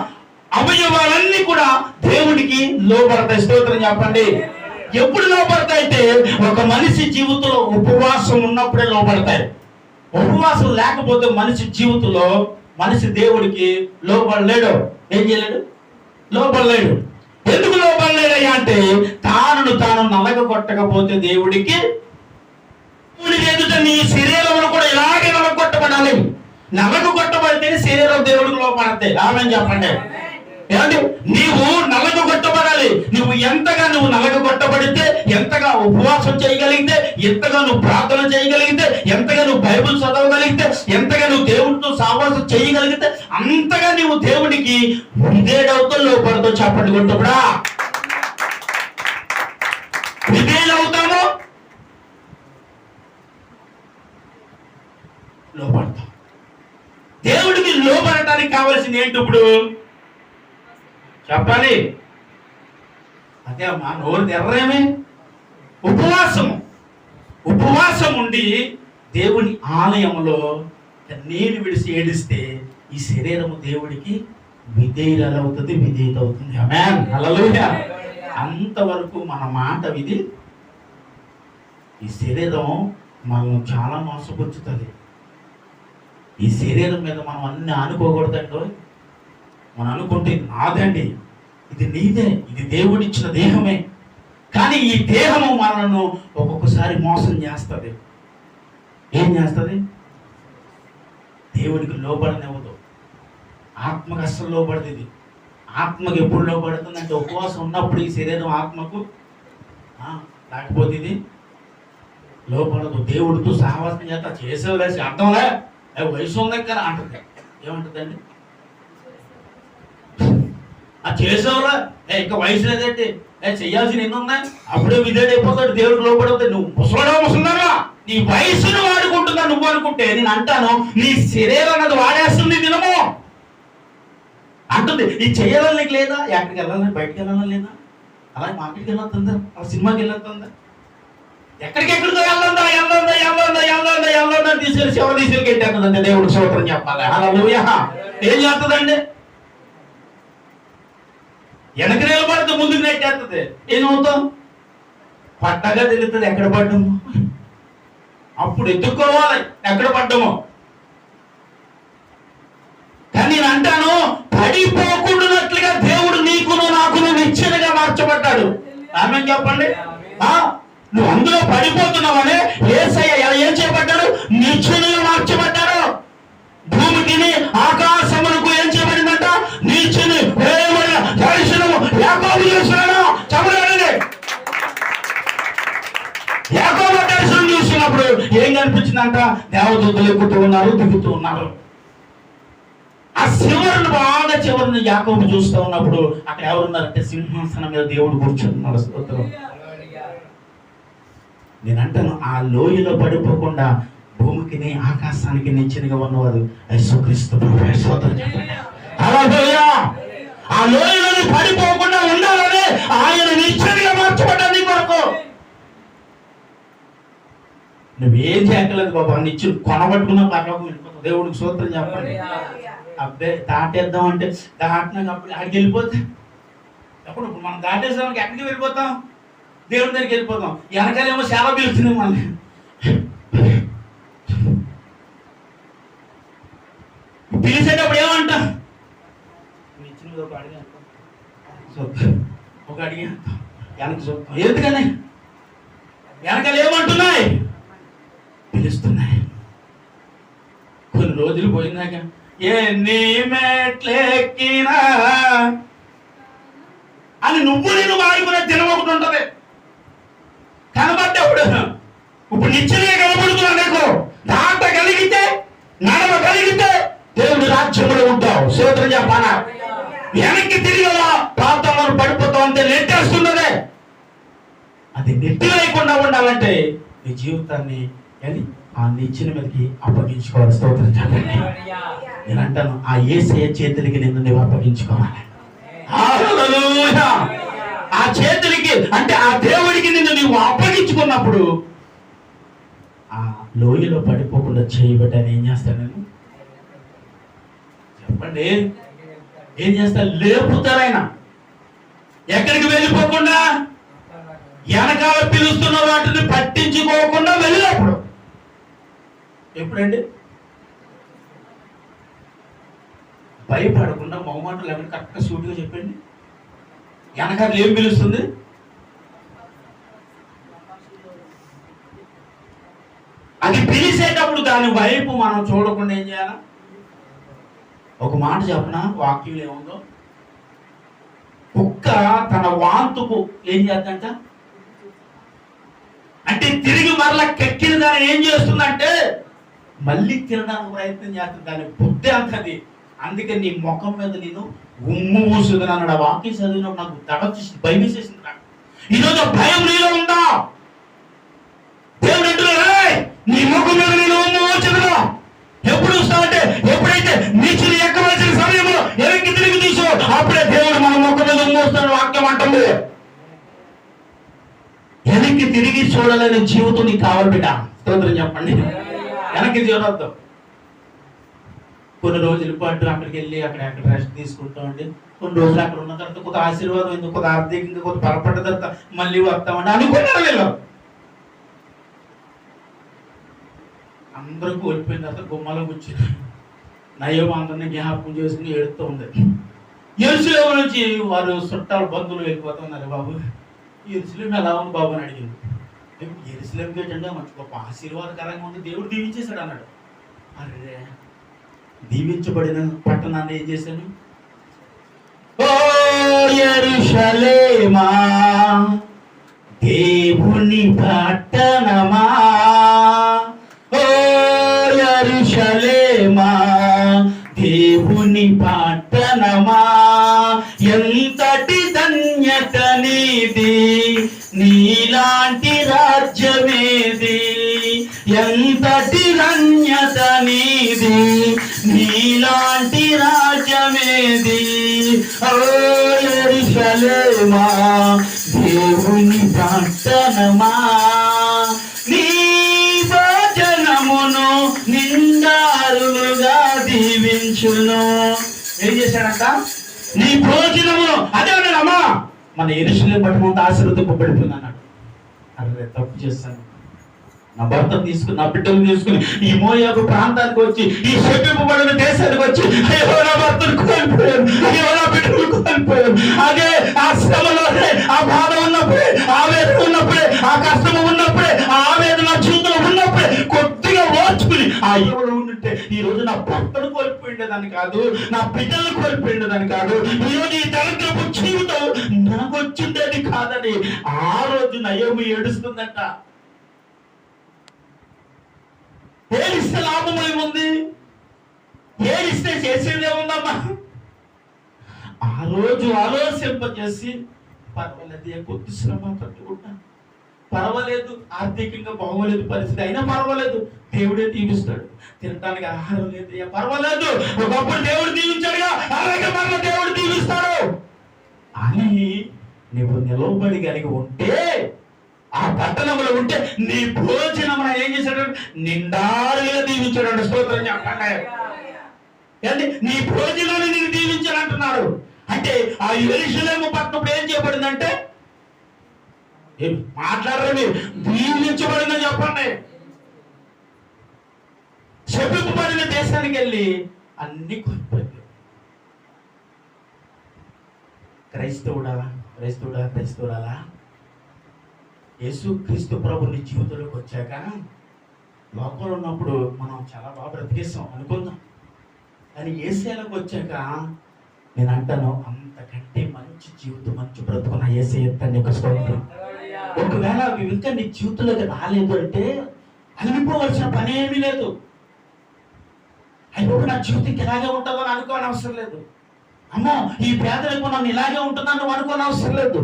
అవయవాలన్నీ కూడా దేవుడికి లోపడతాయి. స్తోత్రం చెప్పండి. ఎప్పుడు లోపడతాయితే ఒక మనిషి జీవితంలో ఉపవాసం ఉన్నప్పుడే లోపడతాయి. ఉపవాసం లేకపోతే మనిషి జీవితంలో మనిషి దేవుడికి లోపడలేడు. ఏం చేయలేడు? లోపడలేడు. ఎందుకు లోపడలేడయ్యా అంటే తాను నలగొట్టకపోతే దేవుడికి ఎదుట నీ శరీరంలో కూడా ఇలాగే నలగొట్టబడాలి. నలగొట్టబడితే శరీరం దేవుడికి లోపడతాయి. ఆమేన్ చెప్పండి. ఏమంటే నీవు నలగొట్టబడాలి. నువ్వు ఎంతగా నలగొట్టబడితే, ఎంతగా ఉపవాసం చేయగలిగితే, ఎంతగా నువ్వు ప్రార్థన చేయగలిగితే, ఎంతగా నువ్వు బైబిల్ చదవగలిగితే, ఎంతగా నువ్వు దేవుడితో సహవాసం చేయగలిగితే అంతగా నువ్వు దేవుడికి విధేయుడవుతూ లోపడతావు. చెప్పండి కొట్టుకుడా. విధేయులవుతాము, లోపడతాం. దేవుడికి లోపడటానికి కావాల్సింది ఏంటి ఇప్పుడు చెప్పాలి? అదే అమ్మా, నోరు తెర్రేమే. ఉపవాసం ఉండి దేవుని ఆలయంలో నీరు విడిచి ఏడిస్తే ఈ శరీరము దేవుడికి విధేయత అవుతుంది. ఆమేన్. హల్లెలూయా. అంతవరకు మన మాట విధి. ఈ శరీరం మనం చాలా మోసపుచ్చుతుంది. ఈ శరీరం మీద మనం అన్ని ఆనుకోకూడదండో. మనం అనుకుంటే నాదండి, ఇది నీదే, ఇది దేవుడిచ్చిన దేహమే. కానీ ఈ దేహము మనను ఒక్కొక్కసారి మోసం చేస్తుంది. ఏం చేస్తుంది? దేవుడికి లోబడనివ్వదు. ఆత్మకు అస్సలు లోబడదు. ఇది ఆత్మకు ఎప్పుడు లోబడుతుంది అంటే ఉపవాసం ఉన్నప్పుడు ఈ శరీరం ఆత్మకు, లేకపోతే ఇది లోపడదు. దేవుడితో సహవాసం చేసేవాళ్ళ అర్థంలే వయసు ఉందక్క అంటుంది. ఏమంటుందండి? చేసేవాళ్ళ ఇంకా వయసు లేదంటే చెయ్యాల్సిన ఎన్ని ఉన్నాయి, అప్పుడే విధేయుడైపోతాడు, దేవుడికి లోపడవుతాడు. నువ్వు ముసలాడా నీ వయసును వాడుకుంటుందా నువ్వు అనుకుంటే, నేను అంటాను నీ శరీరం అన్నది వాడేస్తుంది దినము అంటుంది. నీ చేయాలని నీకు లేదా? ఎక్కడికి వెళ్ళాలని, బయటకు వెళ్ళాలని లేదా? అలాగే మార్కెట్కి వెళ్ళొస్తుందా, సినిమాకి వెళ్ళొస్తుందా, ఎక్కడికెక్కడికో వెళ్ళొందా తీసుకెళ్ళి శివ తీసుకెళ్ళి పెట్టేస్తుందండి. దేవుడు స్తోత్రం చెప్పాలి. హల్లెలూయా. ఏం చేస్తుందండి? వెనక నిలబడితే ముందుకు నెట్టేస్తుంది. ఏమవుతాం? పట్టగా తెలుస్తుంది ఎక్కడ పడ్డాము. అప్పుడు ఎత్తుక్కోవాలి ఎక్కడ పడ్డామో. కానీ నేను అంటాను, పడిపోకుండానట్లుగా దేవుడు నీకును నాకును నిచ్చెనగా మార్చబడ్డాడు. ఆమేన్ చెప్పండి. నువ్వు అందులో పడిపోతున్నావనే యేసయ్య ఏం చేయబడ్డాడు? నిచ్చెనగా మార్చబడ్డాడు. భూమికి ఆకాశములకు ఏం చేయబడిందంట? నిచ్చెన వేయబడిన దర్శనము యాకోబు చూస్తున్నాడు. చెప్పండి, యాకోబు దర్శనం చూసినప్పుడు ఏం కనిపించిందంట? దేవదూతలు ఎక్కుతూ ఉన్నారు, దిగుతూ ఉన్నారు. ఆ చివరిని బాగా చివరిని యాకోబు చూస్తూ ఉన్నప్పుడు అక్కడ ఎవరున్నారంటే సింహాసనం మీద దేవుడు కూర్చున్నాడు. స్తోత్రం. నేనంటాను, ఆ లోయలో పడిపోకుండా భూమికి ఆకాశానికి నిచ్చెనగా ఉన్నవాడు యేసుక్రీస్తు ప్రభువే. స్తోత్రం. హల్లెలూయా. ఆ లోయలో పడిపోకుండా ఉండాలని ఆయన నిచ్చెనగా మార్చబడ్డాడు నీ కొరకు. నువ్వేం చేయగలదు బాబా, నిచ్చెన కొనబట్టుకున్న పర్లోకం వెళ్ళిపోతావు. దేవుడికి స్తోత్రం చెప్పండి. అబ్బే దాటేద్దాం అంటే దాటినాక అప్పుడు అక్కడికి వెళ్ళిపోతే అప్పుడు మనం దాటేసానికి ఎక్కడికి వెళ్ళిపోతాం? దేవుడి దగ్గరికి వెళ్ళిపోతాం. వెనకాలేమో సేవ పిలుస్తుంది మళ్ళీ. పిలిచేటప్పుడు ఏమంటా? నిచ్చిన ఒక అడిగి ఒక అడిగి వెనక చూస్తాం. ఎందుకని వెనకాల ఏమంటున్నాయి? పిలుస్తున్నాయి. కొన్ని రోజులు పోయినాక ఎన్ని మెట్లెక్కినా అని నువ్వు నేను మారుకునే దినం ఒకటి ఉంటది. కనబడ్డప్పుడు ఇప్పుడు నిశ్చయంగా కనబడుతున్నా నీకు. దాటగలిగితే నడవగలిగితే దేవుడి రాజ్యంలో ఉంటావు. స్తోత్రం చెప్పాలా? వెనక్కి తిరిగలా ప్రాంతంలో పడిపోతావు అంతే, నెట్టేస్తున్నదే. అది నెట్టి లేకుండా ఉండాలంటే నీ జీవితాన్ని ఆ నిచ్చెన మీదకి అప్పగించుకోవాలి. స్తోత్రం చెప్పండి. నేను అంటాను, ఆ యేసయ్య చేతులకి నిన్ను నువ్వు అప్పగించుకోవాలి. హల్లెలూయా. ఆ చేతులకి అంటే ఆ దేవుడికి నిన్ను నువ్వు అప్పగించుకున్నప్పుడు ఆ లోయలో పడిపోకుండా చేయబడ్డాను. ఏం చేస్తాను నేను చెప్పండి? ఏం చేస్తా? లేపుతారాయన. ఎక్కడికి వెళ్ళిపోకుండా వెనకాల పిలుస్తున్న వాటిని పట్టించుకోకుండా వెళ్ళినప్పుడు. ఎప్పుడండి? భయపడకుండా మొహమాటం లేకుండా కరెక్ట్గా సూటిగా చెప్పండి. వెనకాల ఏం పిలుస్తుంది? అది పిలిచేటప్పుడు దాని వైపు మనం చూడకుండా ఏం చేయాలి? ఒక మాట చెప్పనా? వాక్యం ఏముందో, కుక్క తన వాంతుకు ఏం చేద్దంట అంటే తిరిగి మరలా కెక్కిన దాన్ని ఏం చేస్తుందంటే మళ్ళీ తినడానికి ప్రయత్నం చేస్తుంది. దాని బుద్ధి అంతది. అందుకే నీ ముఖం మీద నేను ఉమ్ము ఊసుదని అన్నాడు. ఆ వాక్యం చదివినప్పుడు నాకు దడచేసి భయం వేసేసింది. నాకు ఈరోజు భయం నీలో ఉందా? దేవుడు అంటున్నాడు, నీ ముఖం మీద నేను ఉమ్ము ఊచదుగా. ఎప్పుడు వస్తావంటే ఎప్పుడైతే నీచులు ఎక్కవలసిన సమయంలో ఎవరికి తిరిగి తీసో అప్పుడే దేవుడు మన ముఖం మీద ఉమ్ము వస్తాడు. వాక్యం అంటుంది. వెనక్కి తిరిగి చూడాలని జీవితం నీకు కావాలి బిడ్డ. స్తోత్రం చెప్పండి. వెనక్కి చూడొద్దు. కొన్ని రోజుల పాటు అక్కడికి వెళ్ళి అక్కడ రెస్ట్ తీసుకుంటూ ఉండి కొన్ని రోజులు అక్కడ ఉన్న తర్వాత కొంత ఆశీర్వాదం ఎందుకు కొంత ఆర్థికంగా కొంత బలపడ్డ తర్వాత మళ్ళీ వస్తామండి అనుకున్నారు. వీళ్ళు అందరూ కోల్పోయిన తర్వాత గుమ్మలో కూర్చుని నయ్యో అందరినీ జ్ఞాపకం చేసుకుని ఏడుస్తూ ఉంది. యెరూషలేము నుంచి వారు చుట్టాలు బంధువులు వెళ్ళిపోతున్నారు. బాబు యెరూషలేము ఎలా ఉంది బాబు అని అడిగింది. యెరూషలేముకి ఏంటంటే మంచి గొప్ప ఆశీర్వాదకరంగా ఉంది, దేవుడు దీవించేశాడు అన్నాడు. అరే దీవించబడిన పట్టణాన్ని ఏం చేశాను? ఓ యెరూషలేమా దేవుని పట్టణమా, ఓ యెరూషలేమా దేవుని పట్టణమా, ఎంతటి ధన్యత నీది, నీలాంటి రాజ్యమేది, ఎంతటి ధన్యత నీది, నీలాంటి రాజ్యమేది, ఓ యెరూషలేమా దేవుని పట్టణమా, నీ భోజనమును నిండారులుగా దీవించును. ఏం చేశాడంట? నీ భోజనమును. అదే అమ్మా మన యెరూషలేము పట్టణం ఆశీర్వదింపబడిపోయింది అన్నాడు. అరే తప్పు చేస్తాను. నా భర్తను తీసుకుని, నా బిడ్డను తీసుకుని ఈ మోయాబు ప్రాంతానికి వచ్చి, ఈ శపింపబడిన దేశానికి వచ్చి, అయ్యో నా భర్తను కోల్పోయాను, అయ్యో నా బిడ్డను కోల్పోయాను. అదే ఆ శ్రమలోనే, ఆ బాధ ఉన్నప్పుడే, ఆవేదన ఉన్నప్పుడే, ఆ కష్టము ఉన్నప్పుడే, ఆ ఆవేదన జీవితంలో ఉన్నప్పుడే కొద్దిగా ఓర్చుకుని ఆ ఎవరు ఉంటే ఈ రోజు నా భర్తను కోల్పోయిండేదాన్ని కాదు, నా బిడ్డలను కోల్పోయిండేదాన్ని కాదు, ఈ రోజు ఈ దరిద్రపు జీవితం నాకు వచ్చిండేది కాదని ఆ రోజు నయోమి ఏడుస్తుందంట. ఏడిస్తే లాభం ఏముంది? ఏడిస్తే చేసేది ఏముందమ్మా? ఆ రోజు ఆలోచింపజేసి, పర్వాలేదు, కొద్ది శ్రమ పట్టుకుంటా, పర్వాలేదు, ఆర్థికంగా బాగోలేదు పరిస్థితి, అయినా పర్వాలేదు, దేవుడే దీవిస్తాడు. తినడానికి ఆహారం లేదు, పర్వాలేదు, ఒకప్పుడు దేవుడు దీవించాడుగా, అలాగే మరలా దేవుడు దీవిస్తాడు అని నువ్వు నిలవబడి కలిగి ఉంటే, ఆ పట్టణంలో ఉంటే నీ భోజనం ఏం చేశాడు? నిండారుగా దీవించాడు. స్తోత్రం చెప్పండి. ఏంటి? నీ భోజనాన్ని నేను దీవించాను అంటున్నాడు. అంటే ఆ యెరూషలేము పట్టణం ఏం చేయబడిందంటే, మాట్లాడరు మీరు, దీవించబడిందని చెప్పండి. శపింపబడిన దేశానికి వెళ్ళి అన్ని కోల్పోయింది. క్రైస్తవురాలా, యేసు క్రీస్తు ప్రభు నీ జీవితంలోకి వచ్చాక, లోకంలో ఉన్నప్పుడు మనం చాలా బాగా బ్రతికేస్తాం అనుకుందాం, కానీ యేసేలకు వచ్చాక నేను అంటాను, అంతకంటే మంచి జీవితం, మంచి బ్రతుకున్న యేసే ఎత్తండి ఒక స్తోత్రం. ఒకవేళ అవి ఇంకా నీ జీవితంలోకి రాలేదు అంటే అనిపోవలసిన పని ఏమీ లేదు. అయిపోయి నా జీవితం ఇలాగే ఉంటుందని అనుకోని అవసరం లేదు. అమ్మో ఈ పేదలకు నన్ను ఇలాగే ఉంటుందని నువ్వు అనుకోని అవసరం లేదు.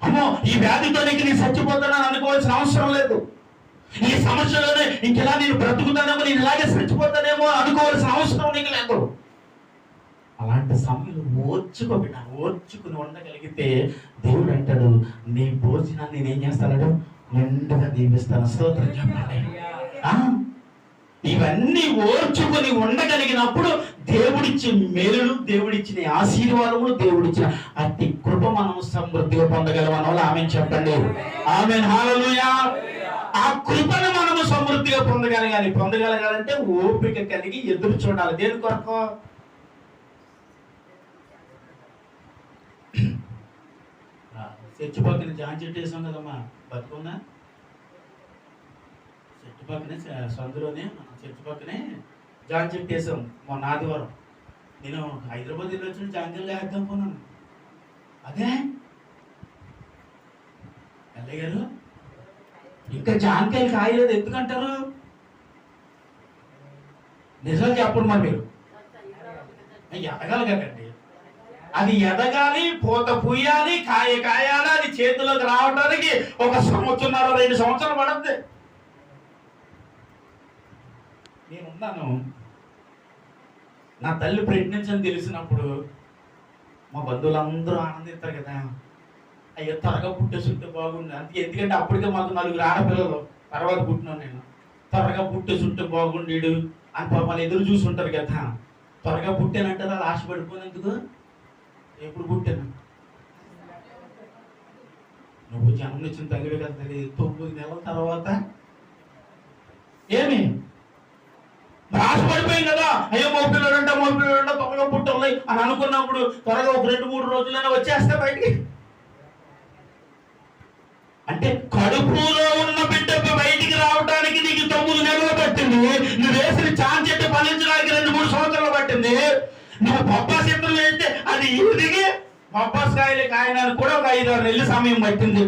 అమ్మో ఈ వ్యాధితో నేను చచ్చిపోతానని అనుకోవాల్సిన అవసరం లేదు. ఈ సమస్యలోనే ఇంకెలా నేను బ్రతుకుతానేమో, నేను ఇలాగే చచ్చిపోతానేమో అనుకోవాల్సిన అవసరం నీకు లేదు. అలాంటి సమయంలో ఓర్చుకుని ఉండగలిగితే దేవుడు అంటాడు, నీ భోజనాన్ని నేనేం చేస్తాడు? నిండుగా దీవిస్తాను. స్తోత్రం చెప్పండి. ఇవన్నీ ఓర్చుకుని ఉండగలిగినప్పుడు దేవుడిచ్చిన మేలులు, దేవుడిచ్చిన ఆశీర్వాదములు, దేవుడిచ్చిన అతి కృప మనం సమృద్ధిగా పొందగలమని ఆమె చెప్పండి. ఆమేన్, హల్లెలూయా. ఆ కృపను మనము సమృద్ధిగా పొందగలగాలంటే ఓపిక కలిగి ఎదురు చూడాలి. దేని కొరకు? చర్చి పక్కన జాన్ చెట్టు వేసాం కదమ్మా, బతుకుందా? చెట్టు పక్కనే, సందులోనే, మనం చర్చి పక్కనే జాన్ చెట్టు వేసాం. మొన్న ఆదివారం నేను హైదరాబాద్ వెళ్ళి వచ్చిన జాంకాయలు వేద్దాం పోనాను. అదే అల్లయ్య గారు, ఇంకా జాంకాయలు కాయలేదు ఎందుకంటారు? నిజాలు చెప్పండి. మరి మీరు ఎదగాలి కదండి, అది ఎదగాలి, పూత పూయాలి, కాయాలి, అది చేతిలోకి రావడానికి 1 సంవత్సరం 2 సంవత్సరాలు పడుతుంది. నేనున్నాను, నా తల్లి ప్రెగ్నెన్సీ అని తెలిసినప్పుడు మా బంధువులందరూ ఆనందిస్తారు కదా, అయ్యో త్వరగా పుట్టేసుంటే బాగుండు. ఎందుకంటే అప్పటికే మాకు 4 ఆడపిల్లలు, తర్వాత పుట్టినాను నేను. త్వరగా పుట్టేసుంటే బాగుండేడు అని పాపలు ఎదురు చూసుంటారు కదా. త్వరగా పుట్టానంటారు, అలా ఆశపడిపోయినందుకు. ఎప్పుడు పుట్టాను? నువ్వు జన్మనిచ్చిన తల్లివే కదా తల్లి. 9 నెలల తర్వాత ఏమి ఆశపడిపోయింది కదా, అయ్యో మో పిల్లడంట త్వరగా పుట్టాలి అని అనుకున్నప్పుడు త్వరగా 1 2 3 రోజులైనా వచ్చేస్తా బయటికి. అంటే కడుపులో ఉన్న బిడ్డ బయటికి రావడానికి నీకు 9 నెలలు పట్టింది. నువ్వు వేసిన చాన్ చెట్టు ఫలించడానికి 2 3 సంవత్సరాలు పట్టింది. నువ్వు బొబ్బాస్ చెట్లు వేస్తే అది ఇదిగి బొబ్బాస్ కాయలు కాయడానికి కూడా 5 6 నెలల సమయం పట్టింది.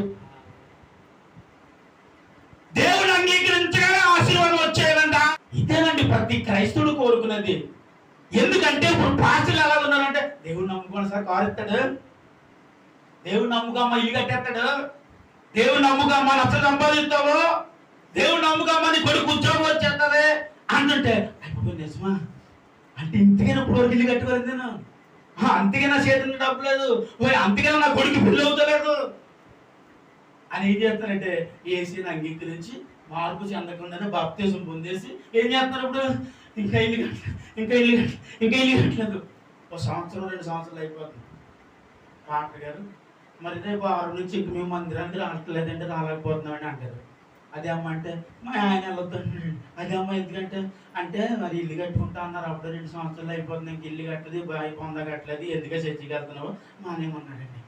దేవుడు అంగీకరించగానే ఆశీర్వాదం వచ్చేయాలంట. ఇదేనండి ప్రతి క్రైస్తవుడు కోరుకున్నది. ఎందుకంటే ఇప్పుడు పాస్టర్లు ఎలా ఉన్నారంటే, దేవుడు నమ్ముకోండి సార్ కారు ఇస్తాడు, దేవుడు నమ్ముకమ్మ ఇల్లు కట్టేస్తాడు, దేవుడు నమ్ముకమ్మ లక్ష సంపాదిస్తావు, దేవుడు నమ్ముకమ్మ నీ కొడుకు ఉద్యోగం వచ్చేస్తుంది అంటుంటే, అయిపోయి నిజమా అంటే ఇంతకైనా ఇప్పుడు వరకు ఇల్లు కట్టుకోలేదు నేను, అంతకైనా చేతులు డబ్బు లేదు, అంతకైనా నా కొడుకు పెళ్ళి అవుతలేదు అని ఏం చేస్తారంటే ఏసీని అంగీకరించి మార్పు చెందకుండానే బాప్తిజం పొందేసి ఏం చేస్తున్నారు ఇప్పుడు? ఇంకా ఇల్లు కట్టలేదు. 1 సంవత్సరం 2 సంవత్సరాలు అయిపోతుంది. డాక్టర్ గారు మరి రేపు 6 నుంచి ఇంక మేము మందిరానికి రావట్లేదంటే రాలేకపోతున్నామని అంటారు. అదే అమ్మ అంటే మా ఆయన వెళ్ళొద్దండి. అదే అమ్మ ఎందుకంటే అంటే మరి ఇల్లు కట్టుకుంటా అన్నారు, అప్పుడే 2 సంవత్సరాలు అయిపోతుంది, ఇంక ఇల్లు కట్టలేదు, బాయ్ పొందా కట్టలేదు, ఎందుకే చర్చికి వెళ్తున్నావు మానేమన్నాడండి.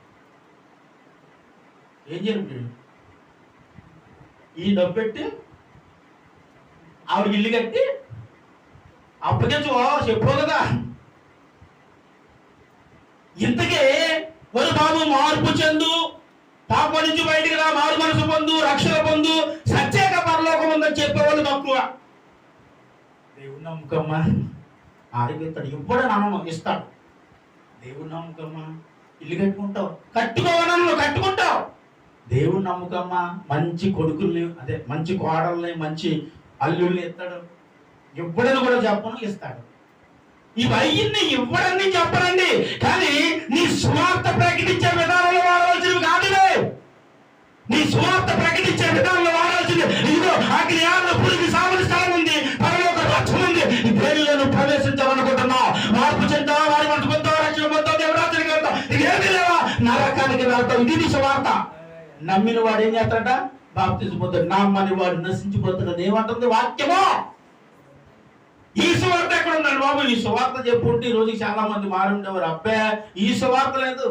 ఏం జరిపాడు? ఈ డబ్బు పెట్టి ఆవిడకి ఇల్లు కట్టి అప్పగించు చెప్పు కదా. ఇంతకీ ఒక బాబు మార్పు చెందు, పాప నుంచి బయటికి రా, మారు మనసు పొందు, రక్షణ పొందు, సత్యేక పరలోకం ఉందని చెప్పేవాళ్ళు తక్కువ. దేవుని నమ్మకమ్మా, ఆడిగిస్తాడు, ఇవ్వడని అనను, ఇస్తాడు. దేవుని నమ్మకమ్మా, ఇల్లు కట్టుకుంటావు, కట్టుకోవడం కట్టుకుంటావు. దేవుని నమ్మకమ్మా, మంచి కొడుకుల్ని, అదే మంచి కోడల్ని, మంచి అల్లుల్ని ఇస్తాడు. ఇవ్వడని కూడా చెప్పను, ఇస్తాడు. ఇవన్నీ ఇవ్వడని చెప్పడండి, కానీ నీ స్వార్థ ప్రకటించే విధానంలో వాడవలసినవి కాదు. నీ స్వార్థ ప్రకటించే విధానంలో వాడవలసింది. ఇదిగో అగ్ని పురికి సామని స్థలం ఉంది, పరలోక రక్షణ ఉంది. ఈ పేర్లను ప్రవేశించాలనుకుంటున్నావు, మార్పు చెందావా, వారి మనసు పొందావా, రక్షణ పొందావు, దేవరాత్రికి వెళ్తావు, ఇదేమీ లేవా, నరకానికి వెళ్తావు. ఇది నీ స్వార్థ. నమ్మిన వాడు ఏం చేస్తాడ? బాప్తిజం పొందాడు. నమ్మని వాడు నశించిపోతున్నాడు. ఏమంటుంది వాక్యమో? ఈ సువార్త ఎక్కడ ఉందండి బాబు? ఈ సువార్త చెప్పుంటే ఈ రోజుకి చాలా మంది మారి ఉండేవారు. అబ్బే ఈ సువార్త లేదు,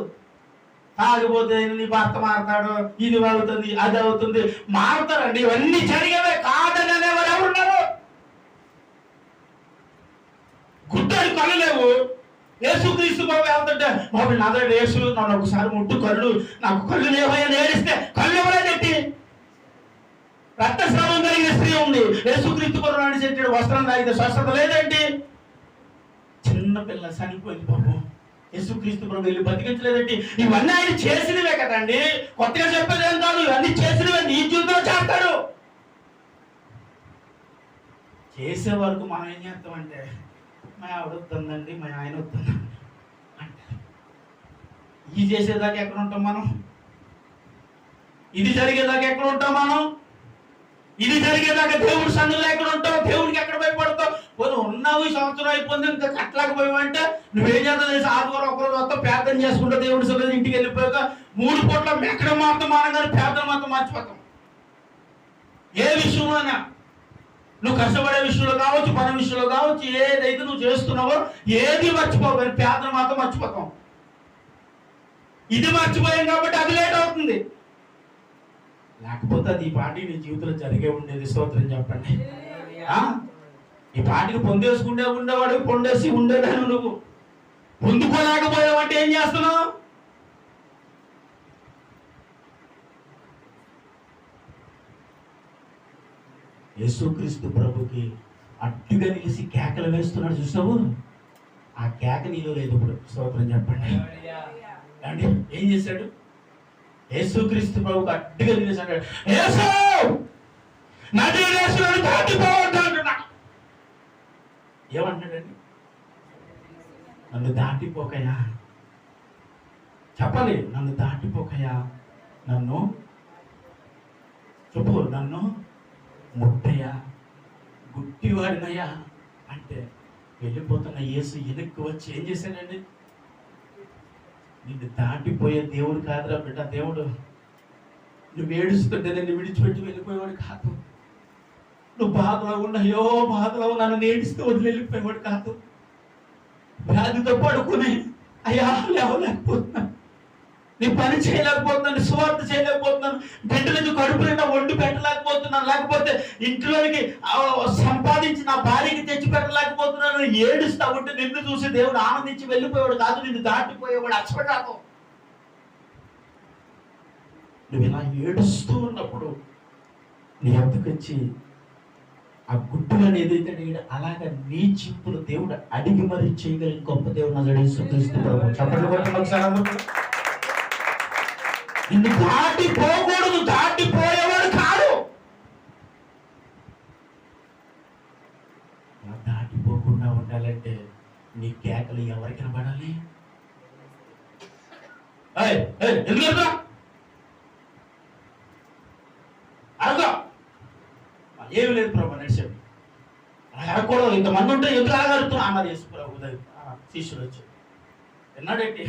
తాగిపోతే నీ భర్త మారుతాడు, ఇది అవుతుంది, అది అవుతుంది, మారుతారండి. ఇవన్నీ జరిగేవే కాదని అనేవారు ఎవరున్నారు? గుడ్డని కళ్ళు లేవు. యేసుక్రీస్తు బాబు వెళ్తుంటే, బాబు నా దగ్గర యేసు నన్ను ఒకసారి ముట్టు, కళ్ళు నాకు కళ్ళు లేవని ఏడిస్తే కళ్ళు ఎవరైనట్టి రక్తస్రావం కలిగిన స్త్రీ ఉంది, యేసుక్రీస్తు కొరకు నడిచేటాడు, వస్త్రం తాగితే స్వస్థత లేదండి. చిన్న పిల్ల చనిపోయింది బాబు, యేసుక్రీస్తు కొరకు వెళ్ళి బతికించలేదండి. ఇవన్నీ ఆయన చేసినవే కదండి, కొత్తగా చెప్పేది ఏం కాదు. ఇవన్నీ చేసినవే, నీ జీవితంలో చేస్తాడు. చేసే వరకు మనం ఏం చేస్తామంటే, మా ఆవిడ వస్తుందండి, మా ఆయన వస్తుందండి అంటే, ఇది చేసేదాకా ఎక్కడ ఉంటాం మనం? ఇది జరిగేదాకా ఎక్కడ ఉంటాం మనం? ఇది జరిగేదాకా దేవుడు సన్నిధిలో ఎక్కడ ఉంటావు? దేవుడికి ఎక్కడ భయపడతావు? పోనీ ఉన్నావు, ఈ సంవత్సరం అయిపోయింది, ఇంకా కట్టలేకపోయావంటే నువ్వేం చేస్తావు తెలిసి, ఆదివారం ఒకరోజు వస్తావు, ప్రార్థన చేసుకుంటావు, దేవుడి సన్నిధి ఇంటికి వెళ్ళిపోయాక 3 పూట్ల ఎక్కడ మాత్రం మానగానే ప్రార్థన మాత్రం మర్చిపోతాం. ఏ విషయంలోనా, నువ్వు కష్టపడే విషయంలో కావచ్చు, పని విషయంలో కావచ్చు, ఏదైతే నువ్వు చేస్తున్నావో ఏది మర్చిపోవు, కానీ ప్రార్థన మాత్రం మర్చిపోతాం. ఇది మర్చిపోయాం కాబట్టి అది లేట్ అవుతుంది. లేకపోతే అది ఈ పార్టీ నీ జీవితంలో జరిగే ఉండేది. స్తోత్రం చెప్పండి. ఈ పార్టీకి పొందేసుకుంటే ఉండేవాడు, పొందేసి ఉండేదాన్ని నువ్వు పొందుకోలేకపోయావంటే ఏం చేస్తున్నావు? యేసుక్రీస్తు ప్రభుకి అడ్డుగా నిలిచి కేకలు వేస్తున్నాడు, చూసావు? ఆ కేక నీలో లేదు ఇప్పుడు. స్తోత్రం చెప్పండి. అంటే ఏం చేశాడు? యేసుక్రీస్తు ప్రభుకు అడ్డుగా నిలిచాడు. యేసు నది దాటిపోవద్దంటున్నా. ఏమంటాడండి? నన్ను దాటిపోకయా, చెప్పాలి, నన్ను దాటిపోకయా, నన్ను చెప్పు, నన్ను ముట్టయ్యా, గుట్టివాడినయ్యా అంటే వెళ్ళిపోతున్న యేసు వెనక్కి వచ్చి ఏం చేశాడండి? నిన్ను దాటిపోయే దేవుడు కాదురా బిడ్డ. దేవుడు నువ్వు ఏడుస్తుంటే నిన్ను విడిచిపెట్టి వెళ్ళిపోయేవాడు కాదు. నువ్వు బాధలో ఉన్నాయో, బాధలో నన్ను ఏడుస్తూ వదిలి వెళ్ళిపోయేవాడు కాదు. వ్యాధితో పడుకుని అయ్యా లేవలేకపోతున్నాను, నీ పని చేయలేకపోతున్నాను, సువార్త చేయలేకపోతున్నాను, బిడ్డలకు కడుపు నిండా వండి పెట్టలేకపోతున్నాను, లేకపోతే ఇంట్లోకి సంపాదించి నా భార్యకి తెచ్చి పెట్టలేకపోతున్నాను, ఏడుస్తా ఉంటే నిన్ను చూసి దేవుడు ఆనందించి వెళ్ళిపోయాడు కాదు, నిన్ను దాటిపోయేవాడు అసలు కాదు. నువ్వు ఇలా ఏడుస్తూ ఉన్నప్పుడు నీ వద్దకు వచ్చి ఆ గుట్టులను ఏదైతే అలాగా నీ జీవితంలో దేవుడు అడిగి మరీ చేయగలిగిన గొప్ప దేవుడు నిన్ను దాటిపోకూడదు, దాటిపోయేవాడు కాదు. దాటిపోకుండా ఉండాలంటే నీ కేకలు ఎవరికి కనబడాలి? ఎందుకు అడగా? ఏమి లేదు ప్రభు నడిచాడు. అలా అడగకూడదు, ఇంతమంది ఉంటే ఎందుకు అడగలుగుతున్నా అన్నారు యేసు ప్రభు. శిష్యుడు వచ్చి విన్నాడేంటి?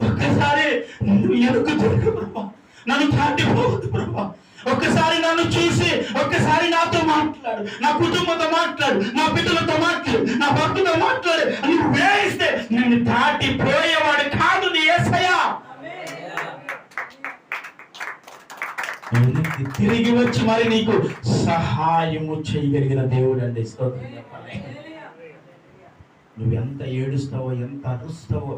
ఒక్కసారి నన్ను ఎరుకు దొరక ప్రభా, నన్ను దాటిపోవద్దు ప్రభా. ఒక్కసారి నన్ను చూసి ఒక్కసారి నాతో మాట్లాడు, నా కుటుంబంతో మాట్లాడు, నా బిడ్డలతో మాట్లాడు, నా భక్తులతో మాట్లాడు. నువ్వు వేయిస్తే నిన్ను దాటిపోయేవాడు కాదు నీ యేసయ్యా. తిరిగి వచ్చి మరి నీకు సహాయము చేయగలిగిన దేవుడు అండి. స్తోత్రం చెప్పాలి. నువ్వెంత ఏడుస్తావో, ఎంత అరుస్తావో,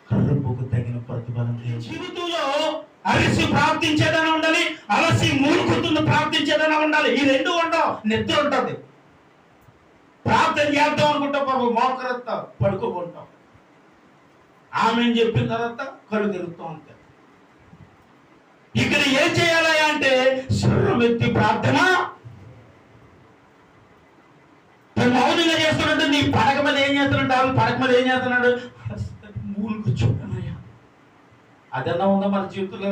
కర్రపుకు తగిన ప్రతిఫలం జీవితంలో అలసి ప్రార్థించేదైనా ఉండాలి, అలసి మూలుగుతున్న ప్రార్థించేదైనా ఉండాలి. ఈ రెండు ఉండవు. నిద్ర ఉంటుంది. ప్రార్థన చేద్దాం అనుకుంటా పాపం మోకరెత్తా పడుకోకుంటాం. ఆమె చెప్పిన తర్వాత కళ్ళు తిరుగుతూ ఉంటాయి. ఇక్కడ ఏం చేయాలి అంటే స్వరం ఎత్తి ప్రార్థన. మౌనంగా చేస్తున్నట్టు నీ పడక మీద ఏం చేస్తున్నాడు, పడక మీద ఏం చేస్తున్నాడు, మూలుగు చూడమయ్యా. అదన్నా ఉందా మన జీవితంలో?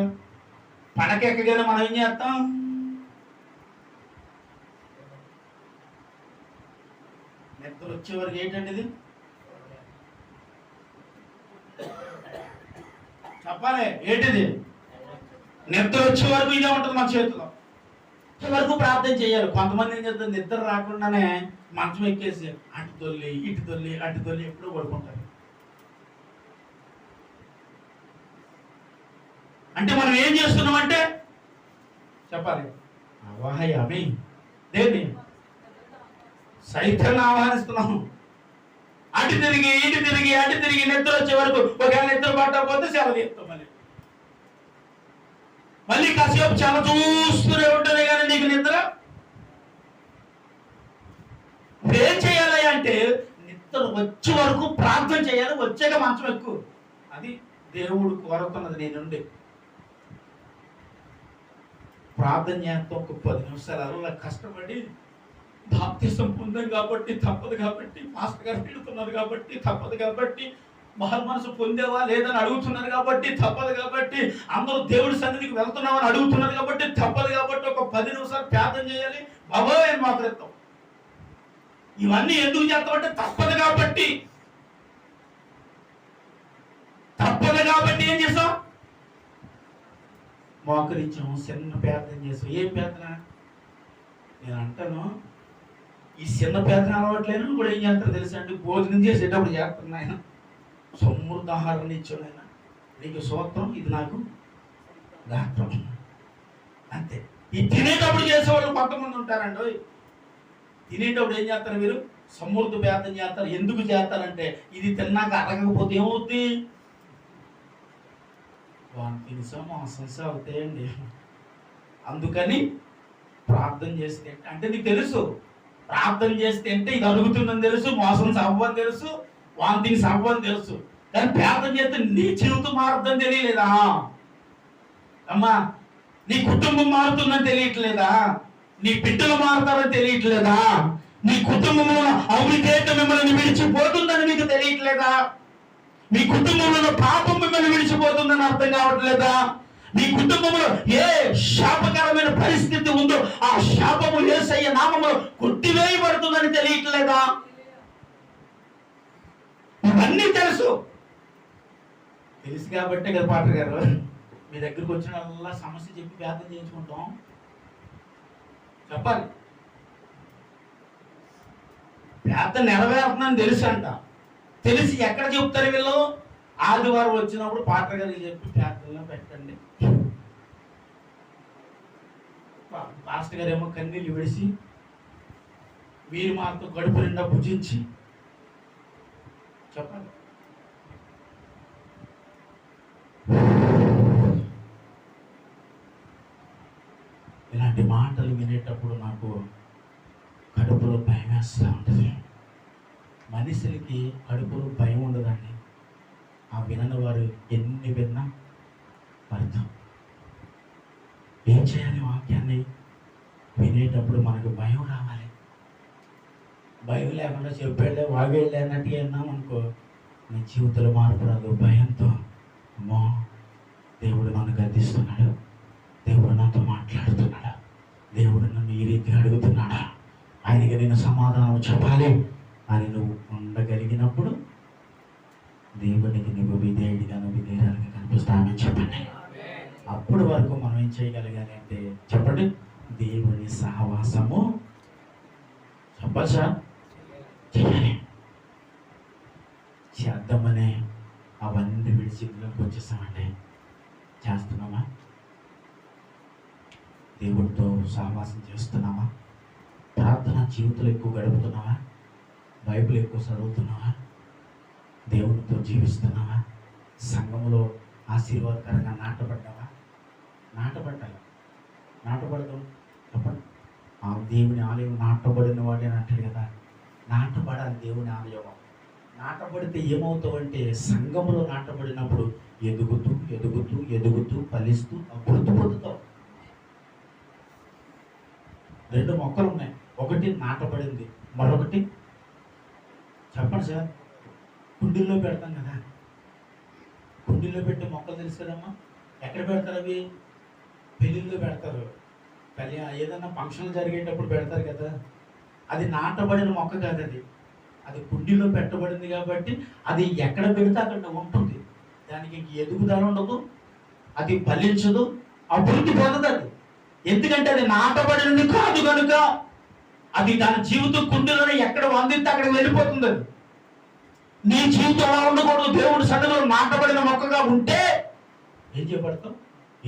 పడక ఎక్కగానే మనం ఏం చేస్తాం? నిద్ర వచ్చేవరకు ఏంటండి ఇది? చెప్పాలి ఏంటిది? నిద్ర వచ్చే వరకు ఇదే ఉంటుంది మన చేతిలో. వచ్చే వరకు ప్రార్థన చేయాలి. కొంతమంది ఏం చేస్తారు, నిద్ర రాకుండానే మంచం ఎక్కేసి అటు తొల్లి ఇటు తొల్లి అటు తొల్లి ఎప్పుడూ పడుకుంటారు. అంటే మనం ఏం చేస్తున్నామంటే చెప్పాలి, ఆవాహయామి దేని సైతాన్ని ఆహ్వానిస్తున్నాము. అటు తిరిగి ఇటు తిరిగి అటు తిరిగి నిద్ర వచ్చే వరకు ఒకవేళ నిద్ర పట్టకపోతే సెలవు తీస్తాం. మళ్ళీ కాసేపు చాలా చూస్తూనే ఉంటుంది కానీ నీకు నిద్ర. ఏం చేయాలి అంటే నిద్ర వచ్చే వరకు ప్రార్థన చేయాలి. వచ్చాక మంచం ఎక్కువ. అది దేవుడు కోరుతున్నది నీ నుండి. ప్రార్థన చేస్తాం. ఒక 10 నిమిషాలు అలా కష్టపడి బాప్తిసం పొందాం కాబట్టి తప్పదు, కాబట్టి మాస్టర్ గారు పెడుతున్నారు కాబట్టి తప్పదు, కాబట్టి మహల్ మనసు పొందేవా లేదని అడుగుతున్నారు కాబట్టి తప్పదు, కాబట్టి అందరూ దేవుడి సన్నిధికి వెళ్తున్నామని అడుగుతున్నారు కాబట్టి తప్పదు, కాబట్టి ఒక 10 నిమిషాలు ప్రార్థన చేయాలి. బాబోయ్ మోకరిస్తాం. ఇవన్నీ ఎందుకు చేస్తామంటే తప్పదు కాబట్టి. తప్పదు కాబట్టి ఏం చేస్తాం? మోకరించాము, చిన్న ప్రార్థన చేస్తాం. ఏం ప్రార్థన? నేను అంటాను, ఈ చిన్న ప్రార్థన అలవాట్లేను కూడా ఏం చేస్తారు తెలుసా అండి? భోజనం చేసేటప్పుడు చేస్తాను, ఆయన సమృద్ధ ఆహారాన్ని ఇచ్చాడు, ఆయన నీకు స్తోత్రం, ఇది నాకు గాత్రం. అంతే. ఈ తినేటప్పుడు చేసేవాళ్ళు కొంతమంది ఉంటారండి. తినేటప్పుడు ఏం చేస్తారు మీరు? సమృద్ధ ప్రార్థన చేస్తారు. ఎందుకు చేస్తారంటే ఇది తిన్నాక అరగకపోతే ఏమవుద్ది? వాంతింగ్స్ మోషన్స్ అవుతాయండి. అందుకని ప్రార్థన చేస్తే అంటే నీకు తెలుసు, ప్రార్థన చేస్తే అంటే ఇది అడుగుతుందని తెలుసు, మోషన్స్ అవ్వని తెలుసు, వాంతింగ్స్ అవ్వని తెలుసు. కానీ ప్రార్థన చేస్తే నీ జీవితం మారుతుందని తెలియలేదా అమ్మా? నీ కుటుంబం మారుతుందని తెలియట్లేదా? నీ బిడ్డలు మారుతారని తెలియట్లేదా? నీ కుటుంబంలో అవిధేయత మిమ్మల్ని విడిచిపోతుందని మీకు తెలియట్లేదా? మీ కుటుంబంలో పాపం మిమ్మల్ని విడిచిపోతుందని అర్థం కావట్లేదా? మీ కుటుంబంలో ఏ శాపకరమైన పరిస్థితి ఉందో ఆ శాపము యేసయ్య నామములో కొట్టివేయబడుతుందని తెలియట్లేదా? ఇవన్నీ తెలుసు. తెలుసు కాబట్టే కదా పాటర్ గారు మీ దగ్గరికి వచ్చిన వల్ల సమస్య చెప్పి ప్రార్థన చేయించుకుంటాం. చెప్పాలి, ప్రార్థన నెరవేరుతుందని తెలుసు అంట. తెలిసి ఎక్కడ చెప్తారు వీళ్ళు? ఆదివారం వచ్చినప్పుడు పాటర్ గారికి చెప్పి ప్రార్థనలో పెట్టండి. పాస్టర్ గారు ఏమో కన్నీళ్ళు విడిసి వీరు మాతో కడుపు నిండా భుజించి చెప్పండి. ఇలాంటి మాటలు వినేటప్పుడు నాకు కడుపులో భయం వేస్తూ ఉంటుంది. మనుషులకి కడుపులో భయం ఉండదండి. ఆ వినని వారు ఎన్ని విన్నా అర్థం. ఏం చేయాలి? వాక్యాన్ని వినేటప్పుడు మనకు భయం రావాలి. భయం లేకుండా చెప్పాడే వాగేళ్ళే అన్నట్టుగా విన్నాం అనుకో, నీ జీవితంలో మార్పు రాదు. భయంతో అమ్మో దేవుడు నన్ను గద్దిస్తున్నాడు, దేవుడు నాతో మాట్లాడుతున్నాడా, దేవుడు నన్ను ఈ రీతిగా అడుగుతున్నాడా, ఆయనకి నేను సమాధానం చెప్పాలి అని నువ్వు ఉండగలిగినప్పుడు దేవునికి నువ్వు విధేయుడిగా, నువ్వు విధేయురాలుగా చూస్తామని చెప్పండి. అప్పుడు వరకు మనం ఏం చేయగలిగాలి అంటే చెప్పండి, దేవుని సహవాసము చెప్పచ్చా చేయాలి. చేద్దామనే అవన్నీ విడిచి ఇందులోకి వచ్చేసామండి. చేస్తున్నామా? దేవుడితో సహవాసం చేస్తున్నామా? ప్రార్థన జీవితంలో ఎక్కువ గడుపుతున్నావా? బైబిల్ ఎక్కువ చదువుతున్నావా? దేవునితో జీవిస్తున్నావా? సంఘంలో ఆశీర్వాదకరంగా నాటబడ్డావా? నాటబడ్డాలి. నాటబడదాం చెప్పండి. ఆ దేవుని ఆలయం నాటబడిన వాడే అని అంటాడు కదా. నాటబడాలి దేవుని ఆలయం. నాటబడితే ఏమవుతావంటే సంఘంలో నాటబడినప్పుడు ఎదుగుతూ ఎదుగుతూ ఎదుగుతూ ఫలిస్తూ అభివృద్ధి పొందుతావు. 2 మొక్కలు ఉన్నాయి. ఒకటి నాటబడింది, మరొకటి చెప్పండి సార్ కుండీల్లో పెడతాం కదా. కుండీల్లో పెట్టే మొక్కలు తెలుసు కదమ్మా. ఎక్కడ పెడతారు అవి? పెళ్ళిళ్ళు పెడతారు. ఏదన్నా ఫంక్షన్లు జరిగేటప్పుడు పెడతారు కదా. అది నాటబడిన మొక్క కాదు. అది కుండీలో పెట్టబడింది కాబట్టి అది ఎక్కడ పెడితే అక్కడ ఉంటుంది. దానికి ఎదుగుదల ఉండదు, అది ఫలించదు, అభివృద్ధి పొందదు. అది ఎందుకంటే అది నాటబడినది కాదు కనుక అది దాని జీవితం కుండీలోనే ఎక్కడ వందితే అక్కడికి వెళ్ళిపోతుంది. అది నీ జీవితం అలా ఉండకూడదు. దేవుడి సన్నిధిలో నాటబడిన మొక్కగా ఉంటే ఏం చేయబడతాం?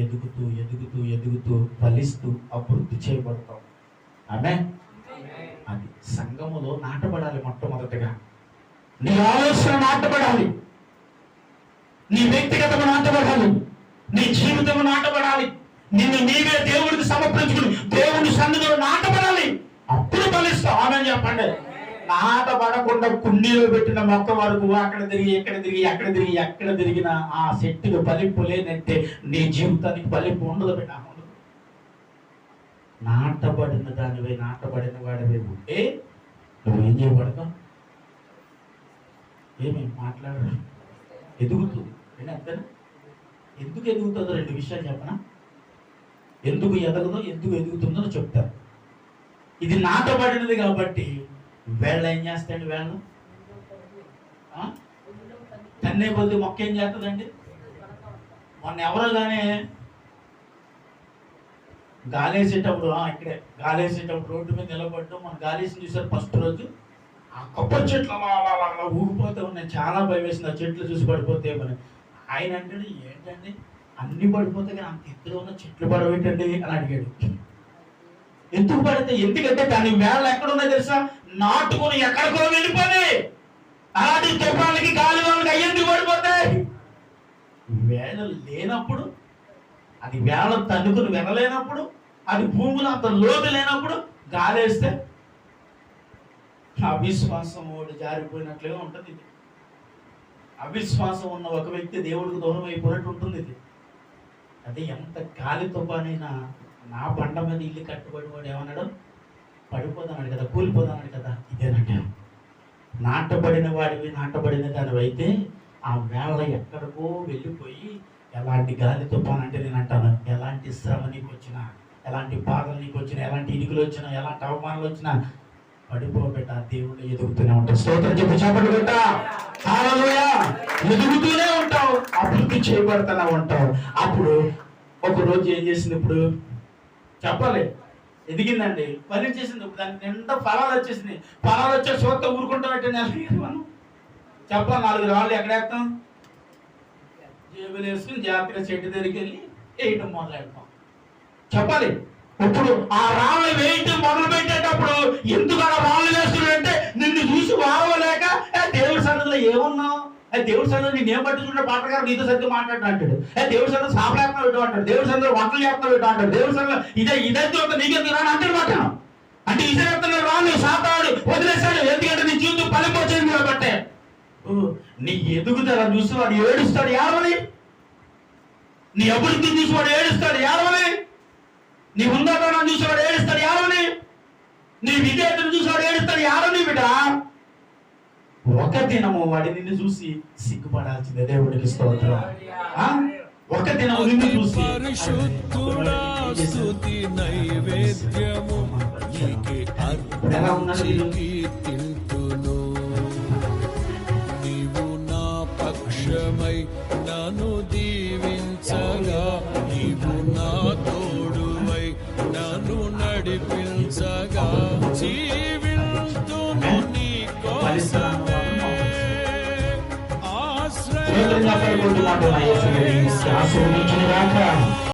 ఎదుగుతూ ఎదుగుతూ ఎదుగుతూ ఫలిస్తూ అభివృద్ధి చేయబడతాం. ఆమేన్. అది సంఘములో నాటబడాలి. మొట్టమొదటిగా నీ ఆలోచన నాటబడాలి, నీ వ్యక్తిగతము నాటబడాలి, నీ జీవితము నాటబడాలి. నిన్ను నీవే దేవుడికి సమర్పించుకుని దేవుని సన్నిధిలో నాటబడాలి. అప్పుడు ఫలిస్తావు. ఆమేన్ చెప్పండి. నాటబడకుండా కుండీలో పెట్టిన మొక్క వరకు అక్కడ తిరిగి ఎక్కడ తిరిగి అక్కడ తిరిగి ఎక్కడ తిరిగిన ఆ చెట్టుకు ఫలింపు లేదంటే నీ జీవితానికి ఫలింపు ఉండదు. బిడ్డ ఉండదు. నాటబడిన దానివై నాటబడిన వాడివై ఉంటే నువ్వేం చేయబడతావు? ఏమి మాట్లాడరు. ఎదుగుతుంది. అంతేనా? ఎందుకు ఎదుగుతుందో 2 విషయాలు చెప్పనా? ఎందుకు ఎదగదో ఎందుకు ఎదుగుతుందో చెప్తారు. ఇది నాటబడినది కాబట్టి వేళ్ళ ఏం చేస్తాయండి? వేళ్ళు తన్నే కొద్ది మొక్క ఏం చేస్తుందండి? మొన్న ఎవరో కానీ గాలేసేటప్పుడు ఇక్కడే గాలేసేటప్పుడు రోడ్డు మీద నిలబడ్డం, మన గాలేసి చూసారు ఫస్ట్ రోజు. ఆ కొబ్బరి చెట్లు అలా ఊగిపోతే ఉన్నాయి. చాలా భయం వేసింది ఆ చెట్లు చూసి పడిపోతే. మరి ఆయన అంటే ఏంటండి అన్ని పడిపోతే కానీ అంత ఎత్తులో ఉన్న చెట్లు పడవేటండి అని అడిగాడు. ఎందుకు పడితే? ఎందుకంటే దాని వేళ ఎక్కడ ఉన్నాయి తెలుసా? నాటుకుని ఎక్కడికో వెళ్ళిపోయి అలాంటి తుఫానికి గాలి వాళ్ళకి అయ్యేందుకు పడిపోతాయి. వేళ లేనప్పుడు, అది వేళ తన్నుకుని వెళ్ళలేనప్పుడు, అది భూమిలో అంత లోతు లేనప్పుడు గాలేస్తే అవిశ్వాసం ఓడి జారిపోయినట్లుగా ఉంటుంది. ఇది అవిశ్వాసం ఉన్న ఒక వ్యక్తి దేవుడికి దూరం అయిపోయినట్టు ఉంటుంది. ఇది అది ఎంత గాలి తుఫానైనా నా బండ మీద ఇల్లు కట్టుబడి వాడు ఏమన్నాడు? పడిపోదన్నాడు కదా, కూలిపోదన్నాడు కదా. ఇదేనంటే నాటబడిన వాడివి, నాటబడిన దానివి అయితే ఆ వేళ ఎక్కడికో వెళ్ళిపోయి ఎలాంటి గాలి తుఫాను అంటే నేను అంటాను, ఎలాంటి శ్రమ నీకు వచ్చినా, ఎలాంటి బాధలు నీకు వచ్చినా, ఎలాంటి ఇరుకులు వచ్చినా, ఎలాంటి అవమానాలు వచ్చినా పడిపోబెట్ట దేవుళ్ళు ఎదుగుతూనే ఉంటావు. స్తోత్రం చెప్పి చేపట్టు పెట్ట. హల్లెలూయా. ఎదుగుతూనే ఉంటావు, అభివృద్ధి చేయబడుతూనే ఉంటావు. అప్పుడు ఒక రోజు ఏం చేసింది? ఇప్పుడు చెప్పాలి, ఎదిగిందండి, పని చేసింది. దానికి నిండా ఫలాలు వచ్చేసింది. ఫలాలు వచ్చే చోట ఊరుకుంటామంటే మనం చెప్పాలి. 4 రాళ్ళు ఎక్కడ వేస్తాం? జేబులు వేసుకుని జాగ్రత్తగా చెట్టు దగ్గరికి వెళ్ళి వేయటం మొదలెడతాం. చెప్పాలి. ఇప్పుడు ఆ రాళ్ళు వేయటం మొదలు పెట్టేటప్పుడు ఎందుకు అలా రాళ్ళు వేస్తున్నాడంటే నిన్ను చూసి వారవలేక దేవుడి సన్నిధిలో ఏమన్నావు? దేవుడి సన్నిధిలో నేను ఏం పట్టించుకుంటే పాటగారు నీతో సరిగ్గా మాట్లాడుతున్నాడు. దేవుడి సన్నిధిలో సాపలేకుండా పెట్టు అంటాడు, దేవుడి సన్నిధిలో వంటలు చేస్తున్నా పెట్టు అంటాడు, దేవుడి సన్నిధిలో ఇదైతే నీకెందుకు రాని అంటే మాట అంటే ఇసేస్తున్నాడు. రాళ్ళు సాతాడు వదిలేశాడు. ఎందుకంటే నీ జీవితం పలిపోయింది కాబట్టి. నీ ఎదుగుదల చూసి వాడు ఏడుస్తాడు. ఏడవని. నీ అభివృద్ధి చూసి వాడు ఏడుస్తాడు. ఏడవని. నీ ఉందాటం చూసి వాడు ఏడుస్తాడు. ఏడవని. నీ విధేయతను చూసి వాడు ఏడుస్తాడు. ఏడవని బిడ్డ. ఒక దినము వాడి నిన్ను చూసి సిగ్గుపడాల్సిందే. దేవుడికి స్తోత్రం. ఒక దినము నిన్ను చూసి ఎలా ఉన్నాడు? పక్షమై నన్ను దీవించగా నీవు నా తోడువై నన్ను నడిపించగా జీవింతును నీ కోసమే చేతులుగా పడిపోతున్నట్టు నా యేసు ఆశీర్వదించును గాక.